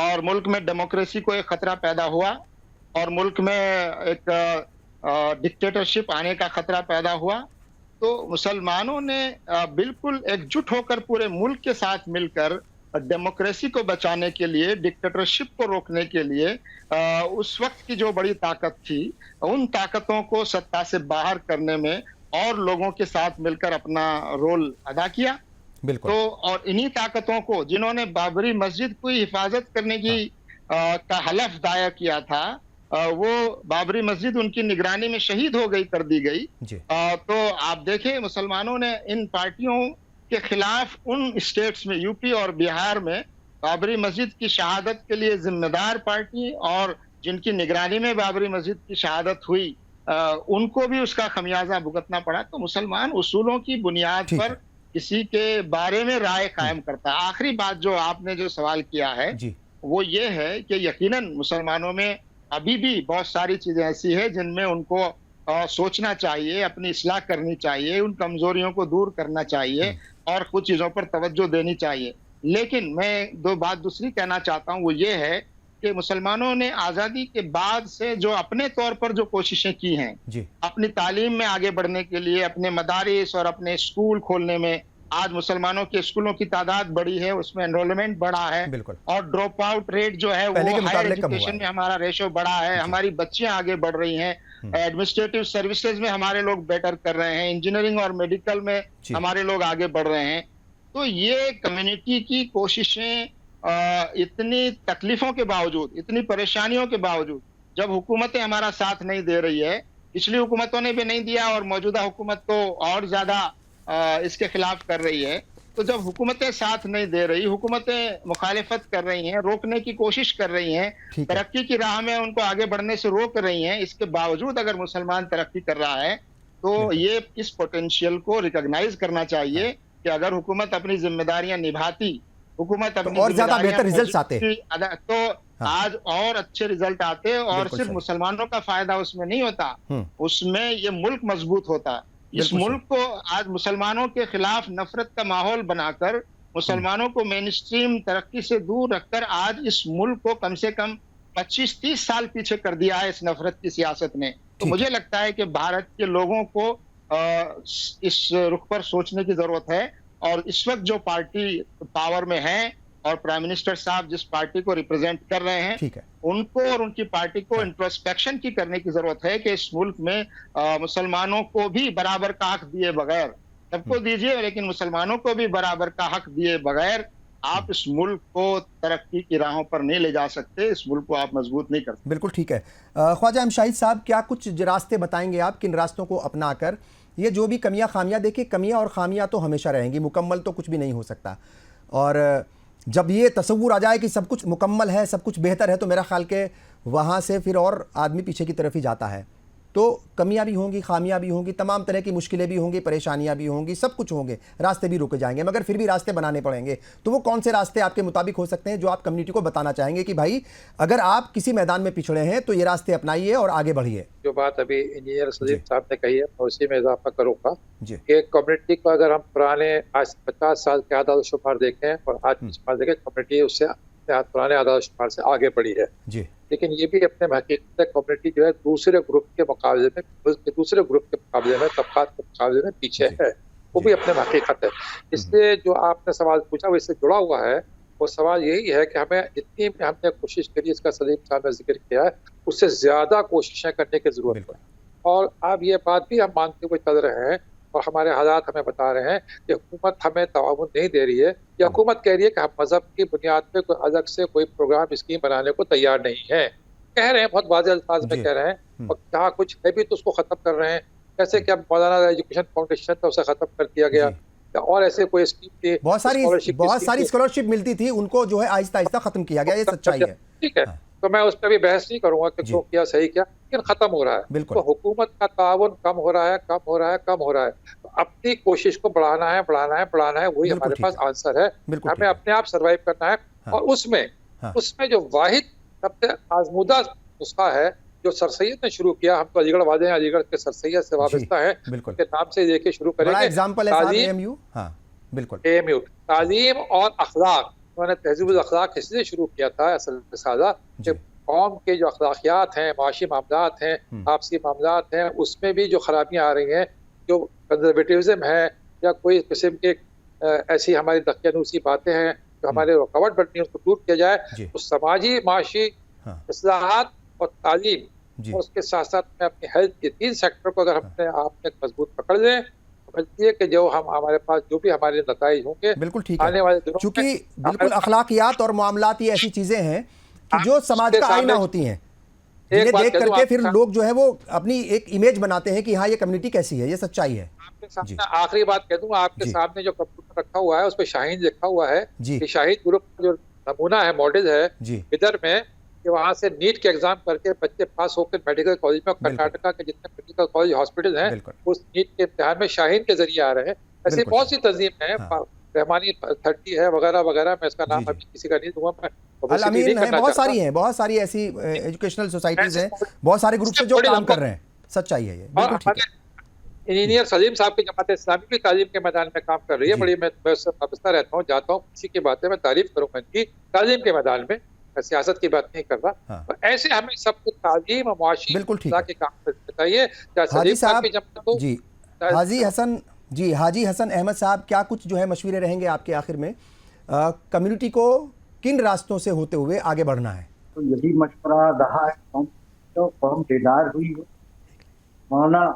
और मुल्क में डेमोक्रेसी को एक खतरा पैदा हुआ और मुल्क में एक डिक्टेटरशिप आने का खतरा पैदा हुआ। तो मुसलमानों ने बिल्कुल एकजुट होकर पूरे मुल्क के साथ मिलकर डेमोक्रेसी को बचाने के लिए, डिक्टेटरशिप को रोकने के लिए उस वक्त की जो बड़ी ताकत थी उन ताकतों को सत्ता से बाहर करने में और लोगों के साथ मिलकर अपना रोल अदा किया। बिल्कुल। तो और इन्हीं ताकतों को जिन्होंने बाबरी मस्जिद की हिफाजत करने की का हलफ दायर किया था, वो बाबरी मस्जिद उनकी निगरानी में शहीद हो गई, कर दी गई। तो आप देखें, मुसलमानों ने इन पार्टियों के खिलाफ उन स्टेट्स में, यूपी और बिहार में, बाबरी मस्जिद की शहादत के लिए जिम्मेदार पार्टी और जिनकी निगरानी में बाबरी मस्जिद की शहादत हुई, उनको भी उसका खमियाजा भुगतना पड़ा। तो मुसलमान उसूलों की बुनियाद पर किसी के बारे में राय कायम करता है। आखिरी बात जो आपने जो सवाल किया है वो ये है कि यकीनन मुसलमानों में अभी भी बहुत सारी चीजें ऐसी है जिनमें उनको सोचना चाहिए, अपनी इस्लाह करनी चाहिए, उन कमजोरियों को दूर करना चाहिए और कुछ चीजों पर तवज्जो देनी चाहिए। लेकिन मैं दो बात दूसरी कहना चाहता हूँ, वो ये है कि मुसलमानों ने आज़ादी के बाद से जो अपने तौर पर जो कोशिशें की हैं अपनी तालीम में आगे बढ़ने के लिए, अपने मदारिस और अपने स्कूल खोलने में, आज मुसलमानों के स्कूलों की तादाद बढ़ी है, उसमें एनरोलमेंट बढ़ा है, बिल्कुल। और ड्रॉप आउट रेट जो है वो पहले के हायर मुकाबले कम हुआ एजुकेशन है। में हमारा रेशो बढ़ा है, हमारी बच्चियां आगे बढ़ रही हैं, एडमिनिस्ट्रेटिव सर्विसेज में हमारे लोग बेटर कर रहे हैं, इंजीनियरिंग और मेडिकल में जी। हमारे लोग आगे बढ़ रहे हैं। तो ये कम्युनिटी की कोशिशें इतनी तकलीफों के बावजूद, इतनी परेशानियों के बावजूद, जब हुकूमतें हमारा साथ नहीं दे रही है, पिछली हुकूमतों ने भी नहीं दिया और मौजूदा हुकूमत तो और ज्यादा इसके खिलाफ कर रही है, तो जब हुकूमतें साथ नहीं दे रही, हुकूमतें मुखालिफत कर रही हैं, रोकने की कोशिश कर रही हैं, ठीक है। तरक्की की राह में उनको आगे बढ़ने से रोक रही हैं, इसके बावजूद अगर मुसलमान तरक्की कर रहा है तो ये इस पोटेंशियल को रिकॉग्नाइज करना चाहिए कि अगर हुकूमत अपनी जिम्मेदारियां निभाती, हुकूमत अपनी और ज्यादा जिम्मेदारियां बेहतर रिजल्ट आते। तो आज और अच्छे रिजल्ट आते, और बिल्कुल सिर्फ सही। मुसलमानों का फायदा उसमें नहीं होता, उसमें ये मुल्क मजबूत होता। इस बिल्कुल मुल्क को आज मुसलमानों के खिलाफ नफरत का माहौल बनाकर, मुसलमानों को मेन स्ट्रीम तरक्की से दूर रखकर आज इस मुल्क को कम से कम 25-30 साल पीछे कर दिया है इस नफरत की सियासत ने। तो ठीक। मुझे लगता है कि भारत के लोगों को इस रुख पर सोचने की जरूरत है, और इस वक्त जो पार्टी पावर में है और प्राइम मिनिस्टर साहब जिस पार्टी को रिप्रेजेंट कर रहे हैं, ठीक है। उनको और उनकी पार्टी को इंट्रोस्पेक्शन की करने की जरूरत है कि इस मुल्क में मुसलमानों को भी बराबर का हक दिए बगैर, सबको दीजिए लेकिन मुसलमानों को भी बराबर का हक दिए बगैर आप इस मुल्क को तरक्की की राहों पर नहीं ले जा सकते, इस मुल्क को आप मजबूत नहीं कर सकते। बिल्कुल ठीक है। ख्वाजा शाहिद साहब, क्या कुछ रास्ते बताएंगे आप, किन रास्तों को अपनाकर ये जो भी कमियां खामियां, देखिए कमियां और खामियां तो हमेशा रहेंगी, मुकम्मल तो कुछ भी नहीं हो सकता, और जब ये तसव्वुर आ जाए कि सब कुछ मुकम्मल है, सब कुछ बेहतर है, तो मेरा ख्याल के वहाँ से फिर और आदमी पीछे की तरफ ही जाता है। तो कमियां भी होंगी, खामियां भी होंगी, तमाम तरह की मुश्किलें भी होंगी, परेशानियां भी होंगी, सब कुछ होंगे, रास्ते भी रुके जाएंगे, मगर फिर भी रास्ते बनाने पड़ेंगे। तो वो कौन से रास्ते आपके मुताबिक हो सकते हैं जो आप कम्युनिटी को बताना चाहेंगे कि भाई अगर आप किसी मैदान में पिछड़े हैं तो ये रास्ते अपनाइए और आगे बढ़िए? जो बात अभी इंजीनियर सलीम साहब ने कही है, मैं उसी में इजाफा करूंगा जी। कि कम्युनिटी को अगर हम पुराने आज 50 साल के आदाद शुमार देखें और आज के शुमार देखें, कम्युनिटी उससे पुराने आदाद शुमार से आगे बढ़ी है। जी। लेकिन ये भी अपने में हकीकत है, कम्युनिटी जो है दूसरे ग्रुप के मुकाबले में, दूसरे ग्रुप के मुकाबले में, तबकात के मुकाबले में पीछे है, वो भी अपने में हकीकत है। इसलिए जो आपने सवाल पूछा वो इससे जुड़ा हुआ है, वो सवाल यही है कि हमें जितनी भी हमने कोशिश करी, इसका सलीम साहब ने जिक्र किया है, उससे ज्यादा कोशिशें करने की जरूरत है। और अब ये बात भी हम मानते हुए चल रहे हैं और हमारे हालात हमें बता रहे हैं कि हुकूमत हमें ताउन नहीं दे रही है, या हुकूमत कह रही है कि हम मजहब की बुनियाद पे कोई अलग से कोई प्रोग्राम स्कीम बनाने को तैयार नहीं है। कह रहे हैं, बहुत वाज़ेह अल्फाज में कह रहे हैं, और जहाँ कुछ है भी तो उसको खत्म कर रहे हैं। जैसे कि अब मौलाना एजुकेशन फाउंडेशन था, उसे खत्म कर दिया गया, और ऐसे कोई स्कीम थी, बहुत सारी स्कॉलरशिप मिलती थी, उनको जो है आहिस्ता आहिस्ता खत्म किया गया, ये सच्चाई है। ठीक है, तो मैं उस पर भी बहस नहीं करूंगा कि क्यों किया, सही किया, लेकिन खत्म हो रहा है। तो हुकूमत का ताउन कम हो रहा है, कम हो रहा है, कम हो रहा है। तो अपनी कोशिश को बढ़ाना है, बढ़ाना है, बढ़ाना है, वही हमारे पास आंसर है। हमें अपने आप सर्वाइव करना है, और उसमें जो वाहिद सबसे आजमूदा नुस्खा है जो सर सैयद ने शुरू किया, हम तो अलीगढ़ वाले हैं, अलीगढ़ के सर सैयद से वाबस्ता है, उनके नाम से देखिए शुरू करेंगे। AMU तालीम और अखलाक, उन्होंने तहज़ीबुल अखलाक इसलिए शुरू किया था असल सादा कि कौम के जो अखलाकियात हैं, माशी मामलात हैं, आपसी मामलात हैं, उसमें भी जो खराबियाँ आ रही हैं, जो कंजर्वेटिविज्म है या कोई किस्म के ऐसी हमारी दकियानूसी बातें हैं जो हमारे रुकावट बनती हैं, उसको दूर किया जाए। तो समाजी माशी इस्लाहात और तालीम, और उसके साथ साथ में अपनी हेल्थ के 3 सेक्टर को अगर हमने आपने मजबूत पकड़ लें, समझिए कि जो हम हमारे पास जो भी हमारे नताइज होंगे, बिल्कुल ठीक आने वाले दिनों में, चूंकि बिल्कुल अखलाकियात और मामलात ये ऐसी चीजें हैं कि जो समाज का आईना होती हैं, जिन्हें देख करके फिर लोग जो है वो अपनी एक इमेज बनाते हैं कि हाँ ये कम्युनिटी कैसी है, ये सच्चाई है। आपके सामने आखिरी बात कह दूं, आपके सामने जो कंप्यूटर रखा हुआ है उस पर शाहीन लिखा हुआ है कि शाहीन ग्रुप का जो नमूना है, मॉडल है इधर में, कि वहाँ से नीट के एग्जाम करके बच्चे पास होकर मेडिकल कॉलेज में, कर्नाटका के जितने मेडिकल कॉलेज हॉस्पिटल हैं, उस नीट के इम्तिहान में शाहीन के जरिए आ रहे हैं। ऐसी बहुत सी तंजीम है, रहमानी 30 है वगैरह वगैरह, मैं इसका नाम अभी किसी का नहीं दूंगा, मैं बहुत सारी ऐसी एजुकेशनल सोसाइटीज हैं, बहुत सारे ग्रुप से जो काम कर रहे हैं, सच्चाई है ये, बिल्कुल ठीक है। इंजीनियर सलीम साहब की जमात इस्लामी भी तालीम के मैदान में काम कर रही है, बड़ी मैं उससे वाबस्ता रहता हूँ, जाता हूँ, किसी की बातें मैं तारीफ करूँगा इनकी, तालीम के मैदान में, सियासत की बात नहीं कर रहा। तो ऐसे हमें सबको तालीम और मुआशी के काम करना चाहिए। हाजी साहब, जी हाजी हसन जी, हाजी हसन अहमद साहब, क्या कुछ जो है मशवरे रहेंगे आपके आखिर में? कम्युनिटी को किन रास्तों से होते हुए आगे बढ़ना है? तो यही मशवरा रहा है, तो कौम बेदार हुई है। मौलाना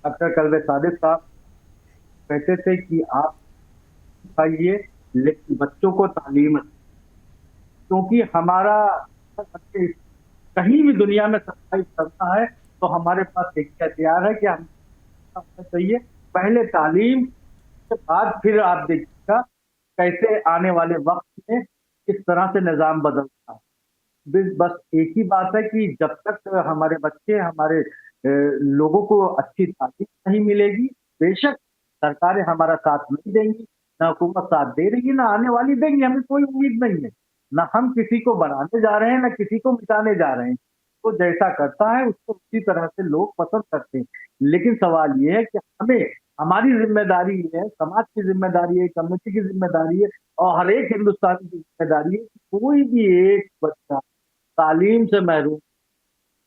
डॉक्टर कल्बे सादिक साहब कहते थे कि आप सिखाइए लेकिन बच्चों को तालीम, क्योंकि हमारा कहीं भी दुनिया में सफाई करना है तो हमारे पास एक हथियार है कि हम चाहिए पहले तालीम के बाद फिर आप देखिएगा कैसे आने वाले वक्त में किस तरह से निजाम बदलता है। बस एक ही बात है कि जब तक हमारे बच्चे, हमारे लोगों को अच्छी तालीम नहीं मिलेगी, बेशक सरकारें हमारा साथ नहीं देंगी, ना हुकूमत साथ दे रही है, ना आने वाली देंगी, हमें कोई उम्मीद नहीं है। ना हम किसी को बनाने जा रहे हैं, ना किसी को मिटाने जा रहे हैं। तो जैसा करता है उसको उसी तरह से लोग पसंद करते हैं। लेकिन सवाल ये है कि हमें, हमारी जिम्मेदारी है, समाज की जिम्मेदारी है, कम्युनिटी की जिम्मेदारी है और हर एक हिंदुस्तानी की जिम्मेदारी है कि कोई भी एक बच्चा तालीम से महरूम,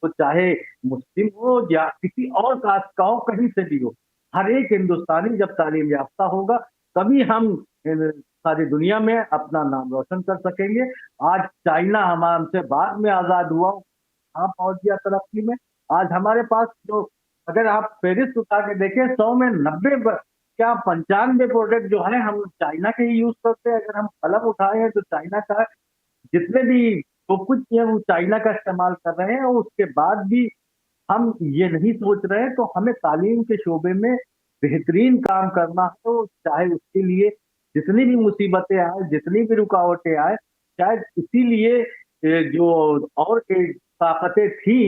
तो चाहे मुस्लिम हो या किसी और कास्ट का हो, कहीं से भी हो, हर एक हिंदुस्तानी जब तालीम याफ्ता होगा तभी हम सारी दुनिया में अपना नाम रोशन कर सकेंगे। आज चाइना हमसे बाद में आजाद हुआ, कहाँ पहुंच गया तरक्की में। आज हमारे पास जो, अगर आप फेरिस्त उठा के देखें, 100 में 90 क्या 95 प्रोडक्ट जो है हम चाइना के ही यूज करते हैं। अगर हम कलम उठाए हैं तो चाइना का, जितने भी तो कुछ है वो चाइना का इस्तेमाल कर रहे हैं, और उसके बाद भी हम ये नहीं सोच रहे हैं। तो हमें तालीम के शोबे में बेहतरीन काम करना है, तो चाहे उसके लिए जितनी भी मुसीबतें आए, जितनी भी रुकावटें आए, शायद इसीलिए जो और ताकतें थी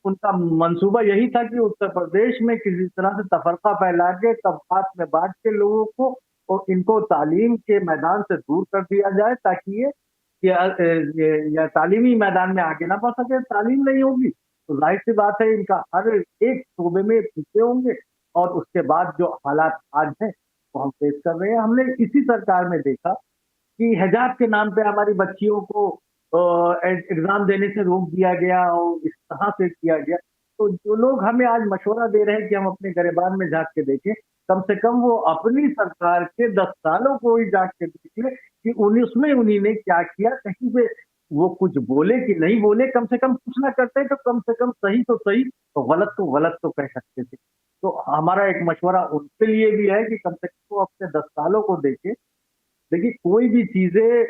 उनका मंसूबा यही था कि उत्तर प्रदेश में किसी तरह से तफरका फैला के, तबकात में बांट के लोगों को और इनको तालीम के मैदान से दूर कर दिया जाए, ताकि या तालीमी मैदान में आगे ना बढ़ सके। तालीम नहीं होगी तो जाहिर सी बात है इनका हर एक शोबे में पीछे होंगे। और उसके बाद जो हालात आज हैं वो हम फेस कर रहे हैं। हमने इसी सरकार में देखा कि हिजाब के नाम पे हमारी बच्चियों को एग्जाम देने से रोक दिया गया और इस तरह से किया गया। तो जो लोग हमें आज मशवरा दे रहे हैं कि हम अपने गिरबान में झांक के देखें, कम से कम वो अपनी सरकार के 10 सालों को ही झांक के देख ले कि उसमें उन्हीं ने क्या किया। कहीं पे वो कुछ बोले कि नहीं बोले, कम से कम कुछ ना करते तो कम से कम सही तो सही, तो गलत तो कह सकते थे। तो हमारा एक मशवरा उनके लिए भी है कि कम से कम वो अपने 10 सालों को देखे। देखिए, कोई भी चीजें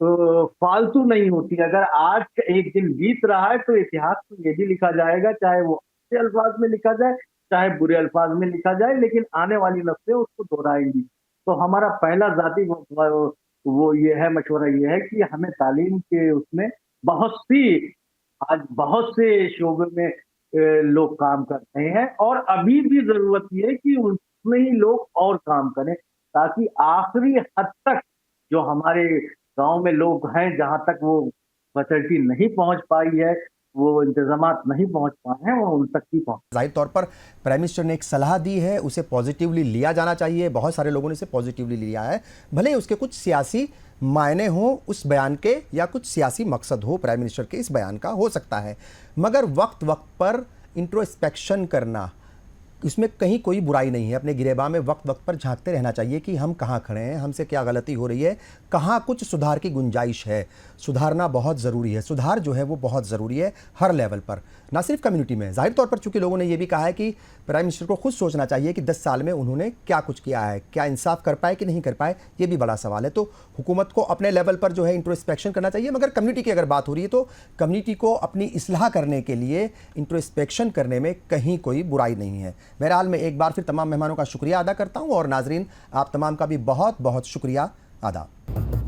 फालतू नहीं होती। अगर आज का एक दिन बीत रहा है तो इतिहास में ये भी लिखा जाएगा, चाहे वो अच्छे अल्फाज में लिखा जाए चाहे बुरे अल्फाज में लिखा जाए, लेकिन आने वाली नस्लें उसको दोहराएंगी। तो हमारा पहला जाती वो ये है, मशवरा ये है कि हमें तालीम के उसमें आज बहुत से शोबे में लोग काम कर रहे हैं, और अभी भी जरूरत ये है कि उसमें ही लोग और काम करें, ताकि आखिरी हद तक जो हमारे गांव में लोग हैं, जहां तक वो फैसिलिटी नहीं पहुंच पाई है, वो इंतजामात नहीं पहुंच पाए हैं, वो उन तक ही पहुंच। जाहिर तौर पर प्राइम मिनिस्टर ने एक सलाह दी है, उसे पॉजिटिवली लिया जाना चाहिए। बहुत सारे लोगों ने इसे पॉजिटिवली लिया है, भले उसके कुछ सियासी मायने हो उस बयान के, या कुछ सियासी मकसद हो प्राइम मिनिस्टर के इस बयान का, हो सकता है। मगर वक्त वक्त पर इंट्रोस्पेक्शन करना, इसमें कहीं कोई बुराई नहीं है। अपने गिरेबा में वक्त वक्त पर झांकते रहना चाहिए कि हम कहाँ खड़े हैं, हमसे क्या गलती हो रही है, कहाँ कुछ सुधार की गुंजाइश है। सुधारना बहुत ज़रूरी है, सुधार जो है वो बहुत ज़रूरी है हर लेवल पर, ना सिर्फ कम्युनिटी में। जाहिर तौर पर चूँकि लोगों ने ये भी कहा है कि प्राइम मिनिस्टर को खुद सोचना चाहिए कि 10 साल में उन्होंने क्या कुछ किया है, क्या इंसाफ कर पाए कि नहीं कर पाए, ये भी बड़ा सवाल है। तो हुकूमत को अपने लेवल पर जो है इंट्रोस्पेक्शन करना चाहिए। मगर कम्युनिटी की अगर बात हो रही है तो कम्युनिटी को अपनी इस्लाह करने के लिए इंट्रोस्पेक्शन करने में कहीं कोई बुराई नहीं है। बहरहाल मैं एक बार फिर तमाम मेहमानों का शुक्रिया अदा करता हूँ, और नाजरीन आप तमाम का भी बहुत बहुत शुक्रिया। आदाब।